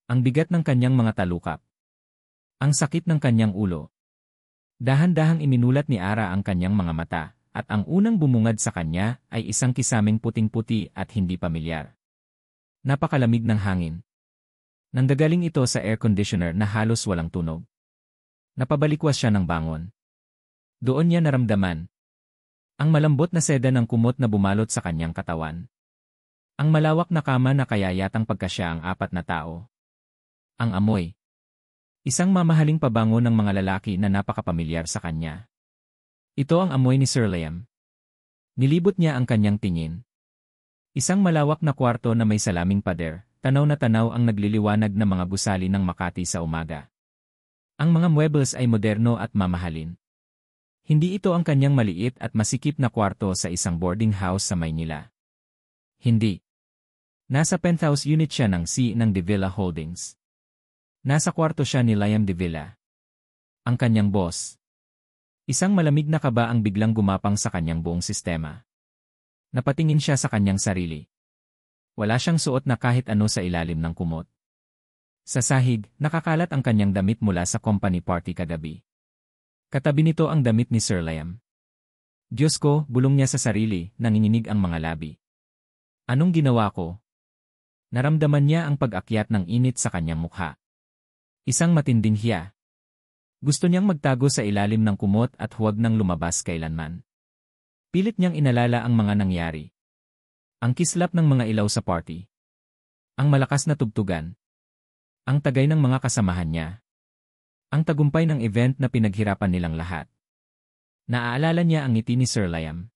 Ang bigat ng kanyang mga talukap. Ang sakit ng kanyang ulo. Dahan-dahang iminulat ni Ara ang kanyang mga mata, at ang unang bumungad sa kanya ay isang kisaming puting-puti at hindi pamilyar. Napakalamig ng hangin. Nanggagaling ito sa air conditioner na halos walang tunog. Napabalikwas siya ng bangon. Doon niya naramdaman ang malambot na seda ng kumot na bumalot sa kanyang katawan. Ang malawak na kama na kaya yatang pagkasya ang 4 na tao. Ang amoy. Isang mamahaling pabango ng mga lalaki na napakapamilyar sa kanya. Ito ang amoy ni Sir Liam. Nilibot niya ang kanyang tingin. Isang malawak na kwarto na may salaming pader, tanaw na tanaw ang nagliliwanag na mga gusali ng Makati sa umaga. Ang mga muebles ay moderno at mamahalin. Hindi ito ang kanyang maliit at masikip na kwarto sa isang boarding house sa Maynila. Hindi. Nasa penthouse unit siya ng ng De Villa Holdings. Nasa kwarto siya ni Liam De Villa. Ang kanyang boss. Isang malamig na kaba ang biglang gumapang sa kanyang buong sistema. Napatingin siya sa kanyang sarili. Wala siyang suot na kahit ano sa ilalim ng kumot. Sa sahig, nakakalat ang kanyang damit mula sa company party kagabi. Katabi nito ang damit ni Sir Liam. Diyos ko, bulong niya sa sarili, nanginginig ang mga labi. Anong ginawa ko? Naramdaman niya ang pag-akyat ng init sa kanyang mukha. Isang matinding hiya. Gusto niyang magtago sa ilalim ng kumot at huwag nang lumabas kailanman. Pilit niyang inalala ang mga nangyari. Ang kislap ng mga ilaw sa party. Ang malakas na tugtugan. Ang tagay ng mga kasamahan niya. Ang tagumpay ng event na pinaghirapan nilang lahat. Naaalala niya ang ngiti ni Sir Liam.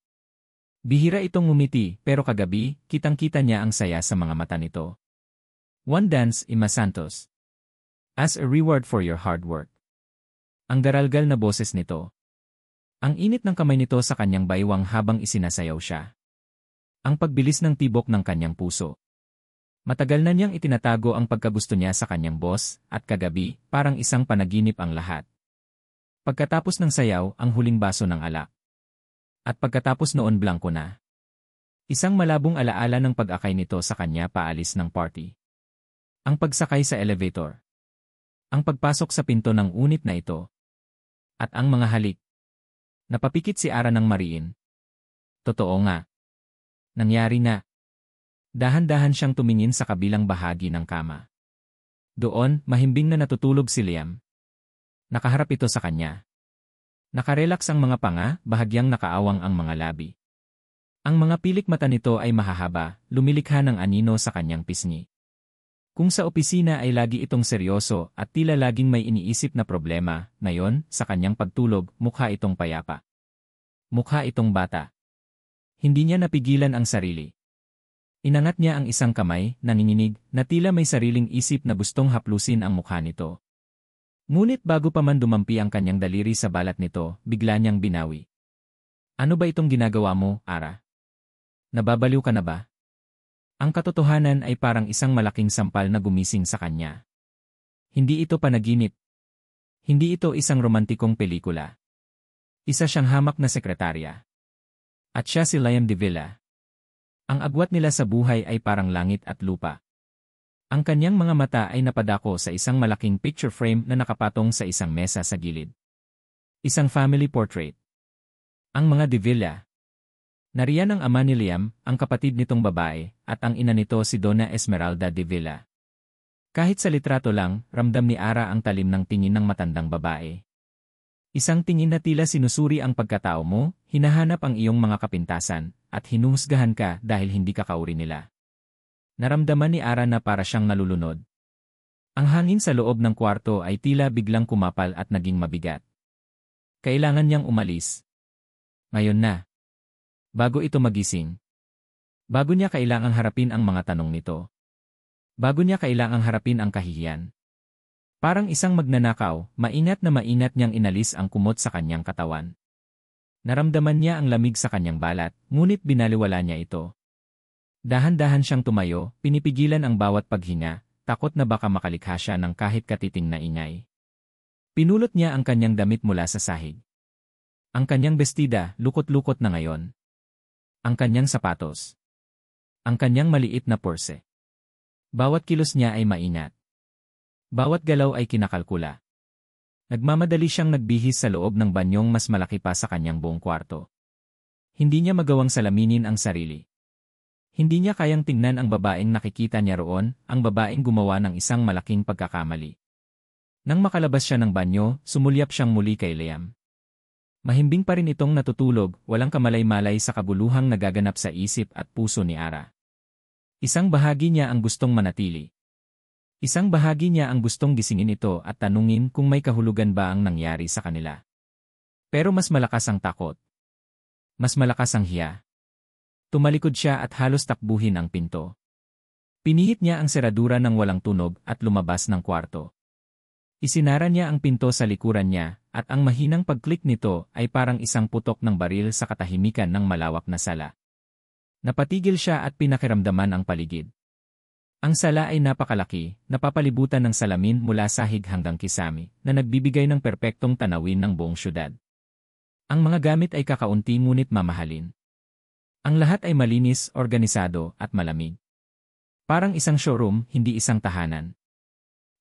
Bihira itong ngumiti, pero kagabi, kitang-kita niya ang saya sa mga mata nito. One dance, Ima Santos. As a reward for your hard work. Ang daralgal na boses nito. Ang init ng kamay nito sa kanyang baywang habang isinasayaw siya. Ang pagbilis ng tibok ng kanyang puso. Matagal na niyang itinatago ang pagkagusto niya sa kanyang boss, at kagabi, parang isang panaginip ang lahat. Pagkatapos ng sayaw, ang huling baso ng alak. At pagkatapos noon blanko na. Isang malabong alaala ng pag-akay nito sa kanya paalis ng party. Ang pagsakay sa elevator. Ang pagpasok sa pinto ng unit na ito. At ang mga halik. Napapikit si Ara ng mariin. Totoo nga. Nangyari na. Dahan-dahan siyang tumingin sa kabilang bahagi ng kama. Doon, mahimbing na natutulog si Liam. Nakaharap ito sa kanya. Nakarelax ang mga panga, bahagyang nakaawang ang mga labi. Ang mga pilik mata nito ay mahahaba, lumilikha ng anino sa kanyang pisngi. Kung sa opisina ay lagi itong seryoso at tila laging may iniisip na problema, ngayon, sa kanyang pagtulog, mukha itong payapa. Mukha itong bata. Hindi niya napigilan ang sarili. Inangat niya ang isang kamay, nanginginig, na tila may sariling isip na gustong haplusin ang mukha nito. Ngunit bago pa man dumampi ang kanyang daliri sa balat nito, bigla niyang binawi. Ano ba itong ginagawa mo, Ara? Nababaliw ka na ba? Ang katotohanan ay parang isang malaking sampal na gumising sa kanya. Hindi ito panaginip. Hindi ito isang romantikong pelikula. Isa siyang hamak na sekretarya. At siya si Liam De Villa. Ang agwat nila sa buhay ay parang langit at lupa. Ang kanyang mga mata ay napadako sa isang malaking picture frame na nakapatong sa isang mesa sa gilid. Isang family portrait. Ang mga De Villa. Nariyan ang ama ni Liam, ang kapatid nitong babae, at ang ina nito si Donna Esmeralda De Villa. Kahit sa litrato lang, ramdam ni Ara ang talim ng tingin ng matandang babae. Isang tingin na tila sinusuri ang pagkatao mo, hinahanap ang iyong mga kapintasan, at hinuhusgahan ka dahil hindi ka kauri nila. Naramdaman ni Ara na para siyang nalulunod. Ang hangin sa loob ng kwarto ay tila biglang kumapal at naging mabigat. Kailangan niyang umalis. Ngayon na. Bago ito magising. Bago niya kailangang harapin ang mga tanong nito. Bago niya kailangang harapin ang kahihiyan. Parang isang magnanakaw, mainat niyang inalis ang kumot sa kanyang katawan. Naramdaman niya ang lamig sa kanyang balat, ngunit binaliwala niya ito. Dahan-dahan siyang tumayo, pinipigilan ang bawat paghinga, takot na baka makalikha siya ng kahit katiting na ingay. Pinulot niya ang kanyang damit mula sa sahig. Ang kanyang bestida, lukot-lukot na ngayon. Ang kanyang sapatos. Ang kanyang maliit na purse. Bawat kilos niya ay mainat. Bawat galaw ay kinakalkula. Nagmamadali siyang nagbihis sa loob ng banyong mas malaki pa sa kanyang buong kwarto. Hindi niya magawang salaminin ang sarili. Hindi niya kayang tingnan ang babaeng nakikita niya roon, ang babaeng gumawa ng isang malaking pagkakamali. Nang makalabas siya ng banyo, sumulyap siyang muli kay Liam. Mahimbing pa rin itong natutulog, walang kamalay-malay sa kabuluhang nagaganap sa isip at puso ni Ara. Isang bahagi niya ang gustong manatili. Isang bahagi niya ang gustong gisingin ito at tanungin kung may kahulugan ba ang nangyari sa kanila. Pero mas malakas ang takot. Mas malakas ang hiya. Tumalikod siya at halos takbuhin ang pinto. Pinihit niya ang seradura ng walang tunog at lumabas ng kwarto. Isinara niya ang pinto sa likuran niya at ang mahinang pag-click nito ay parang isang putok ng baril sa katahimikan ng malawak na sala. Napatigil siya at pinakiramdaman ang paligid. Ang sala ay napakalaki, napapalibutan ng salamin mula sahig hanggang kisame, na nagbibigay ng perpektong tanawin ng buong syudad. Ang mga gamit ay kakaunti ngunit mamahalin. Ang lahat ay malinis, organisado, at malamig. Parang isang showroom, hindi isang tahanan.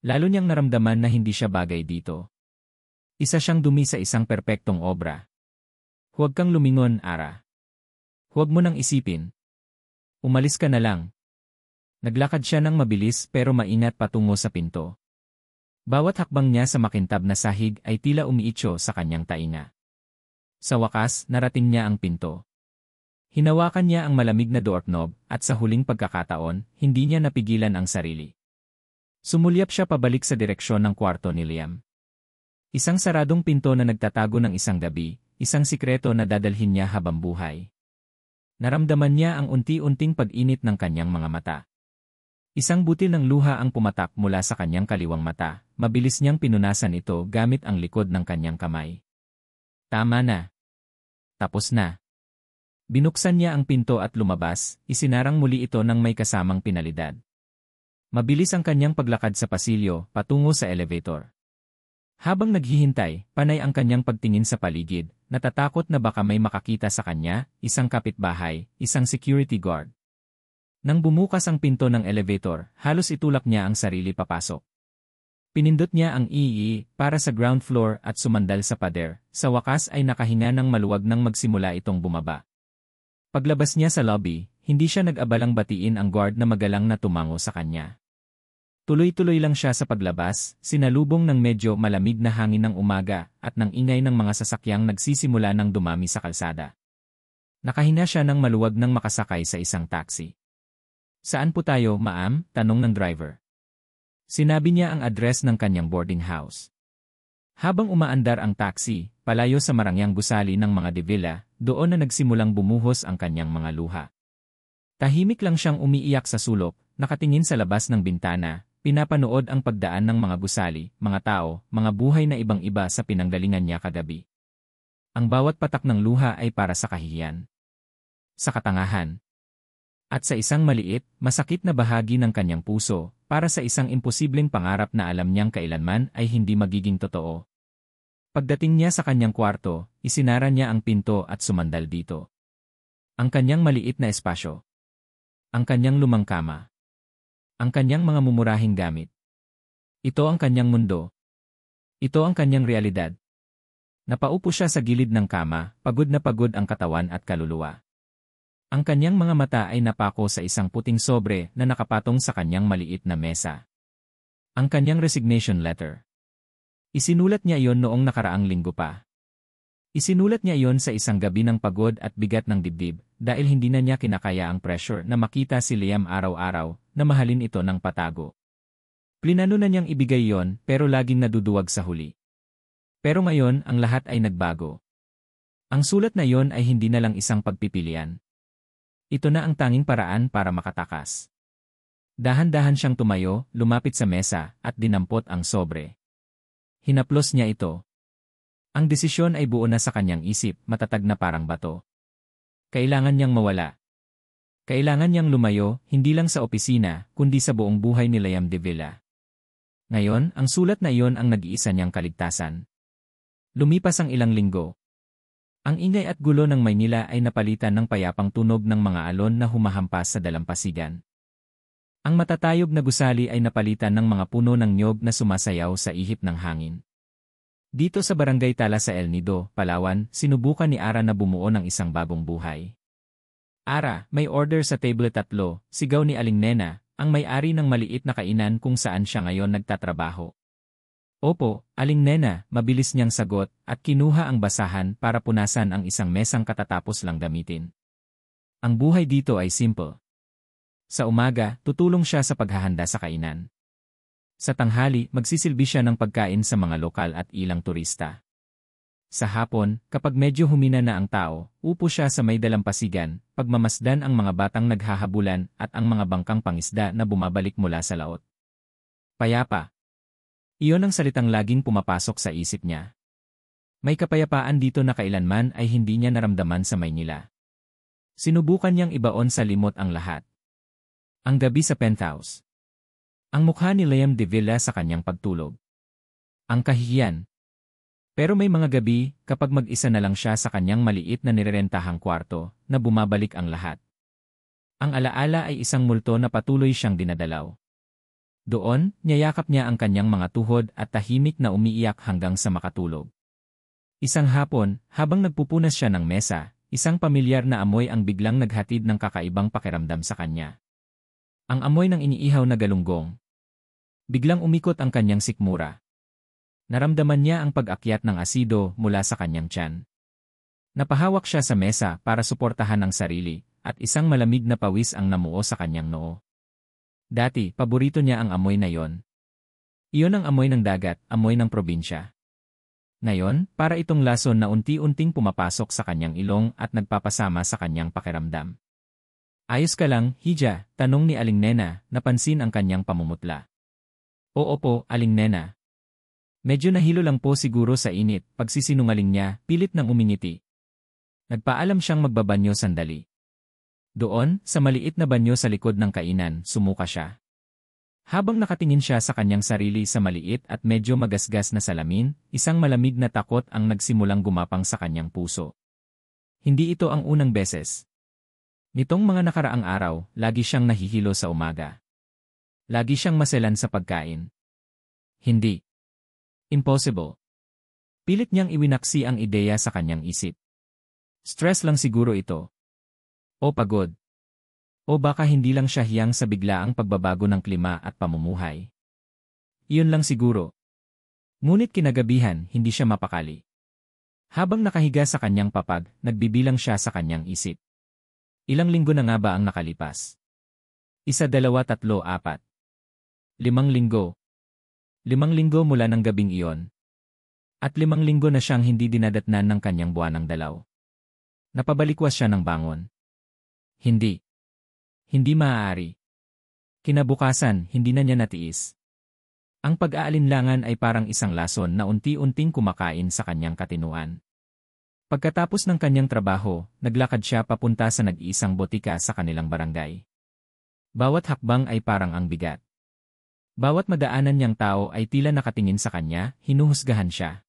Lalo niyang naramdaman na hindi siya bagay dito. Isa siyang dumi sa isang perpektong obra. Huwag kang lumingon, Ara. Huwag mo nang isipin. Umalis ka na lang. Naglakad siya ng mabilis pero maingat patungo sa pinto. Bawat hakbang niya sa makintab na sahig ay tila umiitso sa kanyang tainga. Sa wakas, narating niya ang pinto. Hinawakan niya ang malamig na doorknob at sa huling pagkakataon, hindi niya napigilan ang sarili. Sumulyap siya pabalik sa direksyon ng kwarto ni Liam. Isang saradong pinto na nagtatago ng isang gabi, isang sikreto na dadalhin niya habang buhay. Naramdaman niya ang unti-unting pag-init ng kanyang mga mata. Isang butil ng luha ang pumatak mula sa kanyang kaliwang mata, mabilis niyang pinunasan ito gamit ang likod ng kanyang kamay. Tama na. Tapos na. Binuksan niya ang pinto at lumabas, isinarang muli ito ng may kasamang pinalidad. Mabilis ang kanyang paglakad sa pasilyo, patungo sa elevator. Habang naghihintay, panay ang kanyang pagtingin sa paligid, natatakot na baka may makakita sa kanya, isang kapitbahay, isang security guard. Nang bumukas ang pinto ng elevator, halos itulak niya ang sarili papasok. Pinindot niya ang EE para sa ground floor at sumandal sa pader, sa wakas ay nakahinga ng maluwag nang magsimula itong bumaba. Paglabas niya sa lobby, hindi siya nag-abalang batiin ang guard na magalang na tumango sa kanya. Tuloy-tuloy lang siya sa paglabas, sinalubong ng medyo malamig na hangin ng umaga at ng ingay ng mga sasakyang nagsisimula ng dumami sa kalsada. Nakahinga siya ng maluwag nang makasakay sa isang taxi. Saan po tayo, ma'am? Tanong ng driver. Sinabi niya ang address ng kanyang boarding house. Habang umaandar ang taxi, palayo sa marangyang gusali ng mga Devilla, doon na nagsimulang bumuhos ang kanyang mga luha. Tahimik lang siyang umiiyak sa sulok, nakatingin sa labas ng bintana, pinapanood ang pagdaan ng mga gusali, mga tao, mga buhay na ibang-iba sa pinanggalingan niya kagabi. Ang bawat patak ng luha ay para sa kahihiyan. Sa katangahan. At sa isang maliit, masakit na bahagi ng kanyang puso, para sa isang imposibleng pangarap na alam niyang kailanman ay hindi magiging totoo. Pagdating niya sa kanyang kwarto, isinara niya ang pinto at sumandal dito. Ang kanyang maliit na espasyo. Ang kanyang lumang kama. Ang kanyang mga mumurahing gamit. Ito ang kanyang mundo. Ito ang kanyang realidad. Napaupo siya sa gilid ng kama, pagod na pagod ang katawan at kaluluwa. Ang kanyang mga mata ay napako sa isang puting sobre na nakapatong sa kanyang maliit na mesa. Ang kanyang resignation letter. Isinulat niya iyon noong nakaraang linggo pa. Isinulat niya iyon sa isang gabi ng pagod at bigat ng dibdib dahil hindi na niya kinakaya ang pressure na makita si Liam araw-araw na mahalin ito ng patago. Plinano na niyang ibigay iyon pero laging naduduwag sa huli. Pero ngayon ang lahat ay nagbago. Ang sulat na iyon ay hindi na lang isang pagpipilian. Ito na ang tanging paraan para makatakas. Dahan-dahan siyang tumayo, lumapit sa mesa, at dinampot ang sobre. Hinaplos niya ito. Ang desisyon ay buo na sa kanyang isip, matatag na parang bato. Kailangan niyang mawala. Kailangan niyang lumayo, hindi lang sa opisina, kundi sa buong buhay ni Liam Devilla. Ngayon, ang sulat na iyon ang nag-iisa niyang kaligtasan. Lumipas ang ilang linggo. Ang ingay at gulo ng Maynila ay napalitan ng payapang tunog ng mga alon na humahampas sa dalampasigan. Ang matatayog na gusali ay napalitan ng mga puno ng niyog na sumasayaw sa ihip ng hangin. Dito sa Barangay Tala sa El Nido, Palawan, sinubukan ni Ara na bumuo ng isang bagong buhay. Ara, may order sa table 3, sigaw ni Aling Nena, ang may-ari ng maliit na kainan kung saan siya ngayon nagtatrabaho. Opo, Aling Nena, mabilis niyang sagot at kinuha ang basahan para punasan ang isang mesang katatapos lang gamitin. Ang buhay dito ay simple. Sa umaga, tutulong siya sa paghahanda sa kainan. Sa tanghali, magsisilbi siya ng pagkain sa mga lokal at ilang turista. Sa hapon, kapag medyo humina na ang tao, upo siya sa may dalampasigan, pagmamasdan ang mga batang naghahabulan at ang mga bangkang pangisda na bumabalik mula sa laot. Payapa. Iyon ang salitang laging pumapasok sa isip niya. May kapayapaan dito na kailanman ay hindi niya naramdaman sa Maynila. Sinubukan niyang ibaon sa limot ang lahat. Ang gabi sa penthouse. Ang mukha ni Liam de Villa sa kanyang pagtulog. Ang kahihiyan. Pero may mga gabi, kapag mag-isa na lang siya sa kanyang maliit na nirerentahang kwarto, na bumabalik ang lahat. Ang alaala ay isang multo na patuloy siyang dinadalaw. Doon, niyayakap niya ang kanyang mga tuhod at tahimik na umiiyak hanggang sa makatulog. Isang hapon, habang nagpupunas siya ng mesa, isang pamilyar na amoy ang biglang naghatid ng kakaibang pakiramdam sa kanya. Ang amoy ng iniihaw na galunggong. Biglang umikot ang kanyang sikmura. Naramdaman niya ang pag-akyat ng asido mula sa kanyang tiyan. Napahawak siya sa mesa para suportahan ang sarili, at isang malamig na pawis ang namuo sa kanyang noo. Dati, paborito niya ang amoy na yon. Iyon ang amoy ng dagat, amoy ng probinsya. Ngayon, para itong lason na unti-unting pumapasok sa kanyang ilong at nagpapasama sa kanyang pakiramdam. Ayos ka lang, Hija? Tanong ni Aling Nena, napansin ang kanyang pamumutla. Oo po, Aling Nena. Medyo nahilo lang po siguro sa init, pagsisinungaling niya, pilit nang umingiti. Nagpaalam siyang magbabanyo sandali. Doon, sa maliit na banyo sa likod ng kainan, sumuka siya. Habang nakatingin siya sa kanyang sarili sa maliit at medyo magasgas na salamin, isang malamig na takot ang nagsimulang gumapang sa kanyang puso. Hindi ito ang unang beses. Nitong mga nakaraang araw, lagi siyang nahihilo sa umaga. Lagi siyang maselan sa pagkain. Hindi. Impossible. Pilit niyang iwinaksi ang ideya sa kanyang isip. Stress lang siguro ito. O pagod. O baka hindi lang siya hiyang sa biglaang pagbabago ng klima at pamumuhay. Iyon lang siguro. Ngunit kinagabihan, hindi siya mapakali. Habang nakahiga sa kanyang papag, nagbibilang siya sa kanyang isip. Ilang linggo na nga ba ang nakalipas? 1, 2, 3, 4. 5 linggo. 5 linggo mula ng gabing iyon. At 5 linggo na siyang hindi dinadatnan ng kanyang buwanang dalaw. Napabalikwas siya ng bangon. Hindi. Hindi maaari. Kinabukasan, hindi na niya natiis. Ang pag-aalinlangan ay parang isang lason na unti-unting kumakain sa kanyang katinuan. Pagkatapos ng kanyang trabaho, naglakad siya papunta sa nag-iisang botika sa kanilang barangay. Bawat hakbang ay parang ang bigat. Bawat madaanan niyang tao ay tila nakatingin sa kanya, hinuhusgahan siya.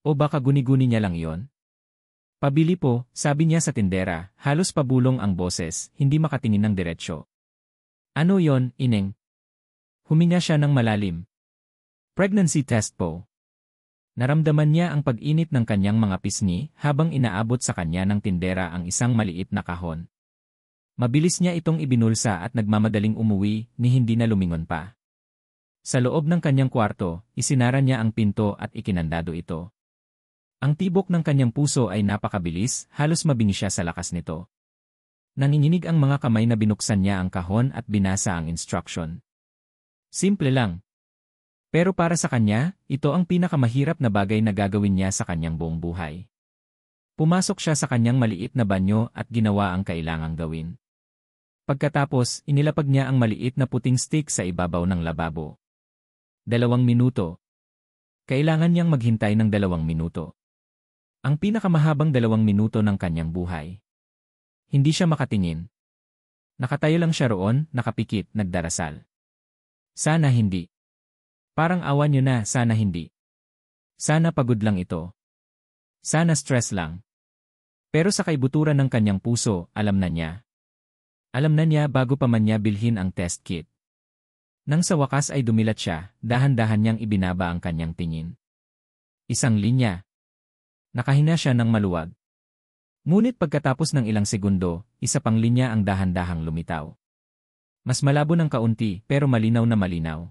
O baka guni-guni niya lang iyon? Pabili po, sabi niya sa tindera, halos pabulong ang boses, hindi makatingin ng diretsyo. Ano yon, Ineng? Huminga siya ng malalim. Pregnancy test po. Naramdaman niya ang pag-init ng kanyang mga pisngi habang inaabot sa kanya ng tindera ang isang maliit na kahon. Mabilis niya itong ibinulsa at nagmamadaling umuwi ni hindi na lumingon pa. Sa loob ng kanyang kwarto, isinara niya ang pinto at ikinandado ito. Ang tibok ng kanyang puso ay napakabilis, halos mabingi siya sa lakas nito. Nanginginig ang mga kamay na binuksan niya ang kahon at binasa ang instruction. Simple lang. Pero para sa kanya, ito ang pinakamahirap na bagay na gagawin niya sa kanyang buong buhay. Pumasok siya sa kanyang maliit na banyo at ginawa ang kailangang gawin. Pagkatapos, inilapag niya ang maliit na puting stick sa ibabaw ng lababo. 2 minuto. Kailangan niyang maghintay ng 2 minuto. Ang pinakamahabang 2 minuto ng kanyang buhay. Hindi siya makatingin. Nakatayo lang siya roon, nakapikit, nagdarasal. Sana hindi. Parang awa niyo na, sana hindi. Sana pagod lang ito. Sana stress lang. Pero sa kaibuturan ng kanyang puso, alam na niya. Alam na niya bago pa man niya bilhin ang test kit. Nang sa wakas ay dumilat siya, dahan-dahan niyang ibinaba ang kanyang tingin. Isang linya. Nakahina siya ng maluwag. Ngunit pagkatapos ng ilang segundo, isa pang linya ang dahan-dahang lumitaw. Mas malabo ng kaunti pero malinaw na malinaw.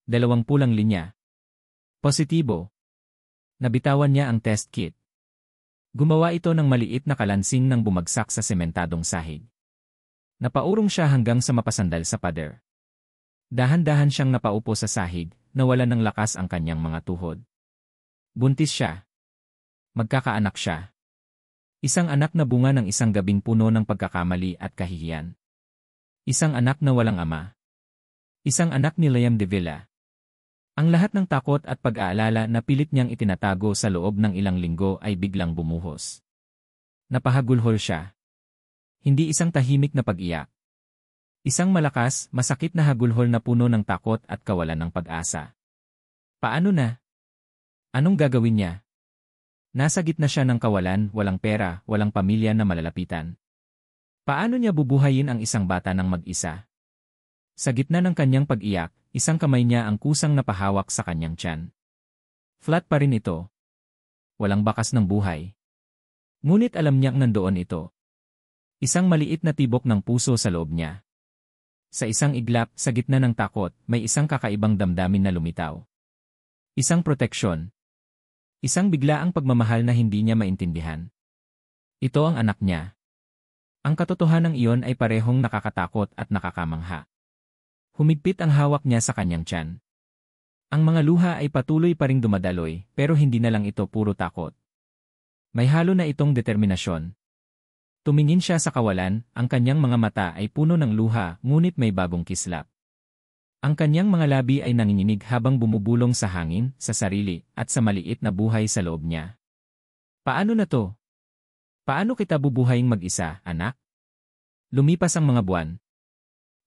2 pulang linya. Positibo. Nabitawan niya ang test kit. Gumawa ito ng maliit na kalansing nang bumagsak sa sementadong sahig. Napaurong siya hanggang sa mapasandal sa pader. Dahan-dahan siyang napaupo sa sahig, nawalan ng lakas ang kanyang mga tuhod. Buntis siya. Magkakaanak siya. Isang anak na bunga ng isang gabing puno ng pagkakamali at kahihiyan. Isang anak na walang ama. Isang anak ni Liam De Villa. Ang lahat ng takot at pag-aalala na pilit niyang itinatago sa loob ng ilang linggo ay biglang bumuhos. Napahagulhol siya. Hindi isang tahimik na pag-iyak. Isang malakas, masakit na hagulhol na puno ng takot at kawalan ng pag-asa. Paano na? Anong gagawin niya? Nasa gitna siya ng kawalan, walang pera, walang pamilya na malalapitan. Paano niya bubuhayin ang isang bata ng mag-isa? Sa gitna ng kanyang pag-iyak, isang kamay niya ang kusang napahawak sa kanyang tiyan. Flat pa rin ito. Walang bakas ng buhay. Ngunit alam niyang nandoon ito. Isang maliit na tibok ng puso sa loob niya. Sa isang iglap, sa gitna ng takot, may isang kakaibang damdamin na lumitaw. Isang proteksyon. Isang biglaang pagmamahal na hindi niya maintindihan. Ito ang anak niya. Ang katotohanan iyon ay parehong nakakatakot at nakakamangha. Humigpit ang hawak niya sa kanyang tiyan. Ang mga luha ay patuloy pa ring dumadaloy, pero hindi na lang ito puro takot. May halo na itong determinasyon. Tumingin siya sa kawalan, ang kanyang mga mata ay puno ng luha, ngunit may bagong kislap. Ang kanyang mga labi ay nanginginig habang bumubulong sa hangin, sa sarili, at sa maliit na buhay sa loob niya. Paano na to? Paano kita bubuhayin mag-isa, anak? Lumipas ang mga buwan.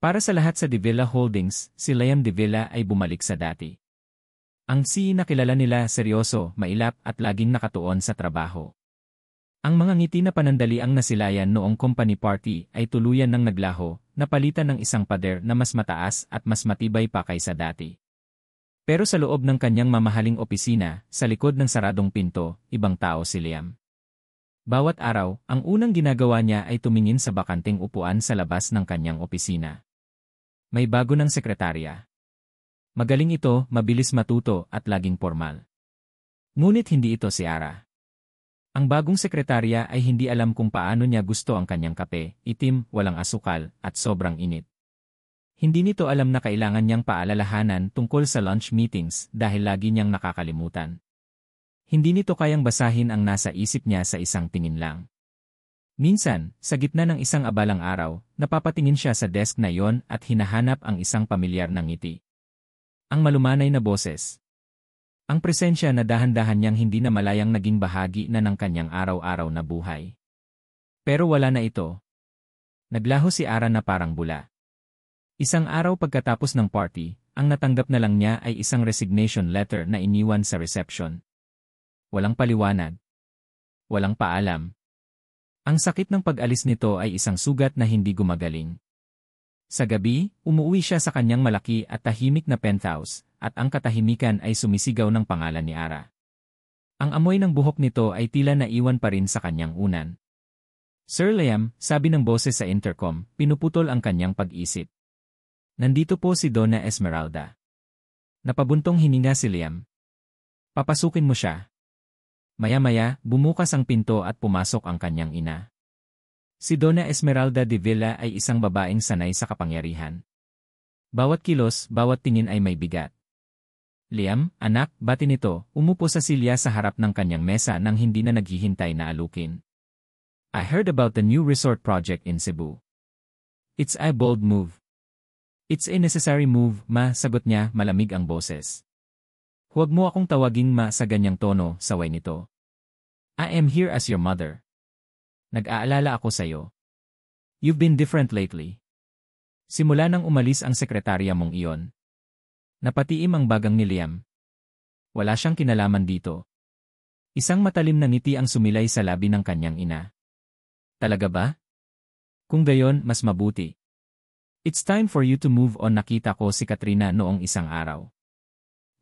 Para sa lahat sa De Villa Holdings, si Liam De Villa ay bumalik sa dati. Ang CEO na kilala nila seryoso, mailap at laging nakatuon sa trabaho. Ang mga ngiti na panandaliang nasilayan noong company party ay tuluyan ng naglaho, napalitan ng isang pader na mas mataas at mas matibay pa kaysa dati. Pero sa loob ng kanyang mamahaling opisina, sa likod ng saradong pinto, ibang tao si Liam. Bawat araw, ang unang ginagawa niya ay tumingin sa bakanting upuan sa labas ng kanyang opisina. May bago ng sekretarya. Magaling ito, mabilis matuto at laging formal. Ngunit hindi ito si Ara. Ang bagong sekretarya ay hindi alam kung paano niya gusto ang kanyang kape, itim, walang asukal, at sobrang init. Hindi nito alam na kailangan niyang paalalahanan tungkol sa lunch meetings dahil lagi niyang nakakalimutan. Hindi nito kayang basahin ang nasa isip niya sa isang tingin lang. Minsan, sa gitna ng isang abalang araw, napapatingin siya sa desk na iyon at hinahanap ang isang pamilyar na ngiti. Ang malumanay na boses. Ang presensya na dahan-dahan niyang hindi na malayang naging bahagi na ng kanyang araw-araw na buhay. Pero wala na ito. Naglaho si Ara na parang bula. Isang araw pagkatapos ng party, ang natanggap na lang niya ay isang resignation letter na iniwan sa reception. Walang paliwanag. Walang paalam. Ang sakit ng pag-alis nito ay isang sugat na hindi gumagaling. Sa gabi, umuwi siya sa kanyang malaki at tahimik na penthouse, at ang katahimikan ay sumisigaw ng pangalan ni Ara. Ang amoy ng buhok nito ay tila naiwan pa rin sa kanyang unan. Sir Liam, sabi ng boses sa intercom, pinuputol ang kanyang pag-isip. Nandito po si Donna Esmeralda. Napabuntong hininga si Liam. Papasukin mo siya. Maya-maya, bumukas ang pinto at pumasok ang kanyang ina. Si Donna Esmeralda De Villa ay isang babaeng sanay sa kapangyarihan. Bawat kilos, bawat tingin ay may bigat. Liam, anak, bati nito, umupo sa silya sa harap ng kanyang mesa nang hindi na naghihintay na alukin. I heard about the new resort project in Cebu. It's a bold move. It's a necessary move, ma, sagot niya, malamig ang boses. Huwag mo akong tawaging ma sa ganyang tono, saway nito. I am here as your mother. Nag-aalala ako sa'yo. You've been different lately. Simula nang umalis ang sekretarya mong iyon. Napatiim ang bagang ni Liam. Wala siyang kinalaman dito. Isang matalim na ngiti ang sumilay sa labi ng kanyang ina. Talaga ba? Kung gayon, mas mabuti. It's time for you to move on. Nakita ko si Katrina noong isang araw.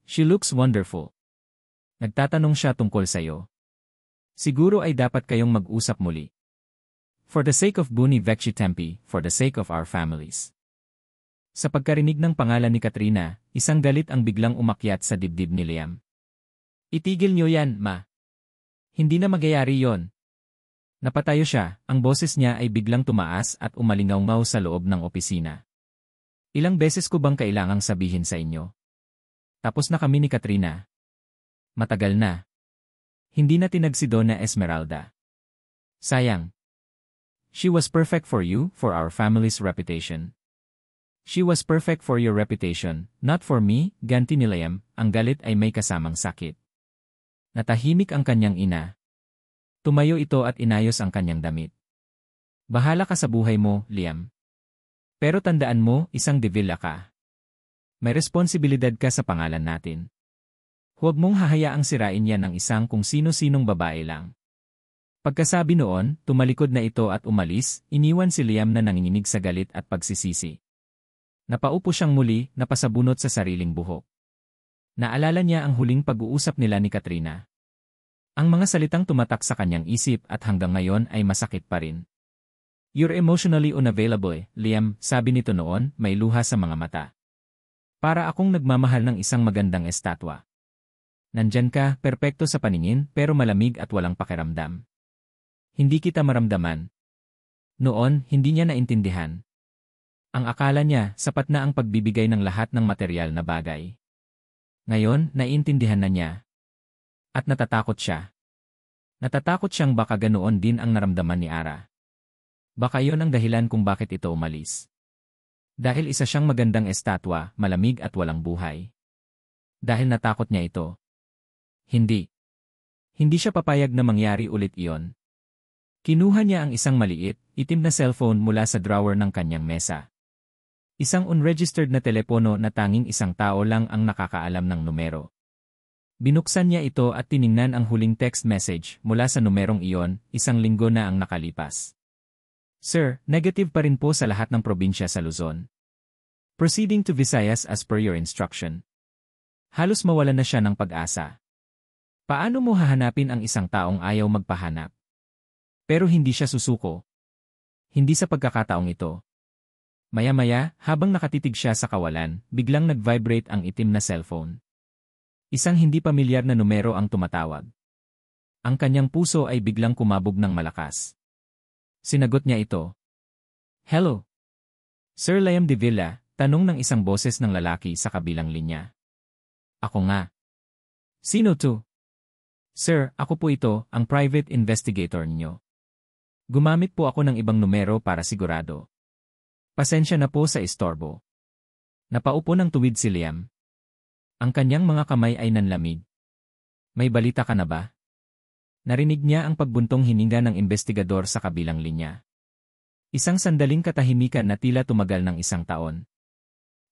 She looks wonderful. Nagtatanong siya tungkol sa'yo. Siguro ay dapat kayong mag-usap muli. For the sake of Buni Vecchi Tempi, for the sake of our families. Sa pagkarinig ng pangalan ni Katrina, isang galit ang biglang umakyat sa dibdib ni Liam. Itigil niyo yan, ma. Hindi na magyayari yon. Napatayo siya, ang boses niya ay biglang tumaas at umalingaw-ngaw sa loob ng opisina. Ilang beses ko bang kailangang sabihin sa inyo? Tapos na kami ni Katrina. Matagal na. Hindi na tinag si Donna Esmeralda. Sayang. She was perfect for you, for our family's reputation. She was perfect for your reputation, not for me, ganti ni Liam, ang galit ay may kasamang sakit. Natahimik ang kanyang ina. Tumayo ito at inayos ang kanyang damit. Bahala ka sa buhay mo, Liam. Pero tandaan mo, isang De Villa ka. May responsibilidad ka sa pangalan natin. Huwag mong hahayaang sirain yan ng isang kung sino-sinong babae lang. Pagkasabi noon, tumalikod na ito at umalis, iniwan si Liam na nanginginig sa galit at pagsisisi. Napaupo siyang muli, napasabunot sa sariling buhok. Naalala niya ang huling pag-uusap nila ni Katrina. Ang mga salitang tumatak sa kanyang isip at hanggang ngayon ay masakit pa rin. You're emotionally unavailable, Liam, sabi nito noon, may luha sa mga mata. Para akong nagmamahal ng isang magandang estatwa. Nandyan ka, perpekto sa paningin, pero malamig at walang pakiramdam. Hindi kita maramdaman. Noon, hindi niya naintindihan. Ang akala niya, sapat na ang pagbibigay ng lahat ng material na bagay. Ngayon, naiintindihan na niya. At natatakot siya. Natatakot siyang baka ganoon din ang naramdaman ni Ara. Baka yon ang dahilan kung bakit ito umalis. Dahil isa siyang magandang estatwa, malamig at walang buhay. Dahil natakot niya ito. Hindi. Hindi siya papayag na mangyari ulit iyon. Kinuha niya ang isang maliit, itim na cellphone mula sa drawer ng kanyang mesa. Isang unregistered na telepono na tanging isang tao lang ang nakakaalam ng numero. Binuksan niya ito at tiningnan ang huling text message mula sa numerong iyon, 1 linggo na ang nakalipas. Sir, negative pa rin po sa lahat ng probinsya sa Luzon. Proceeding to Visayas as per your instruction. Halos mawalan na siya ng pag-asa. Paano mo hahanapin ang isang taong ayaw magpahanap? Pero hindi siya susuko. Hindi sa pagkakataong ito. Maya-maya, habang nakatitig siya sa kawalan, biglang nag-vibrate ang itim na cellphone. Isang hindi pamilyar na numero ang tumatawag. Ang kanyang puso ay biglang kumabog ng malakas. Sinagot niya ito. Hello. Sir Liam De Villa, tanong ng isang boses ng lalaki sa kabilang linya. Ako nga. Sino to? Sir, ako po ito, ang private investigator niyo. Gumamit po ako ng ibang numero para sigurado. Pasensya na po sa istorbo. Napaupo ng tuwid si Liam. Ang kanyang mga kamay ay nanlamig. May balita ka na ba? Narinig niya ang pagbuntong hininga ng investigador sa kabilang linya. Isang sandaling katahimikan na tila tumagal ng 1 taon.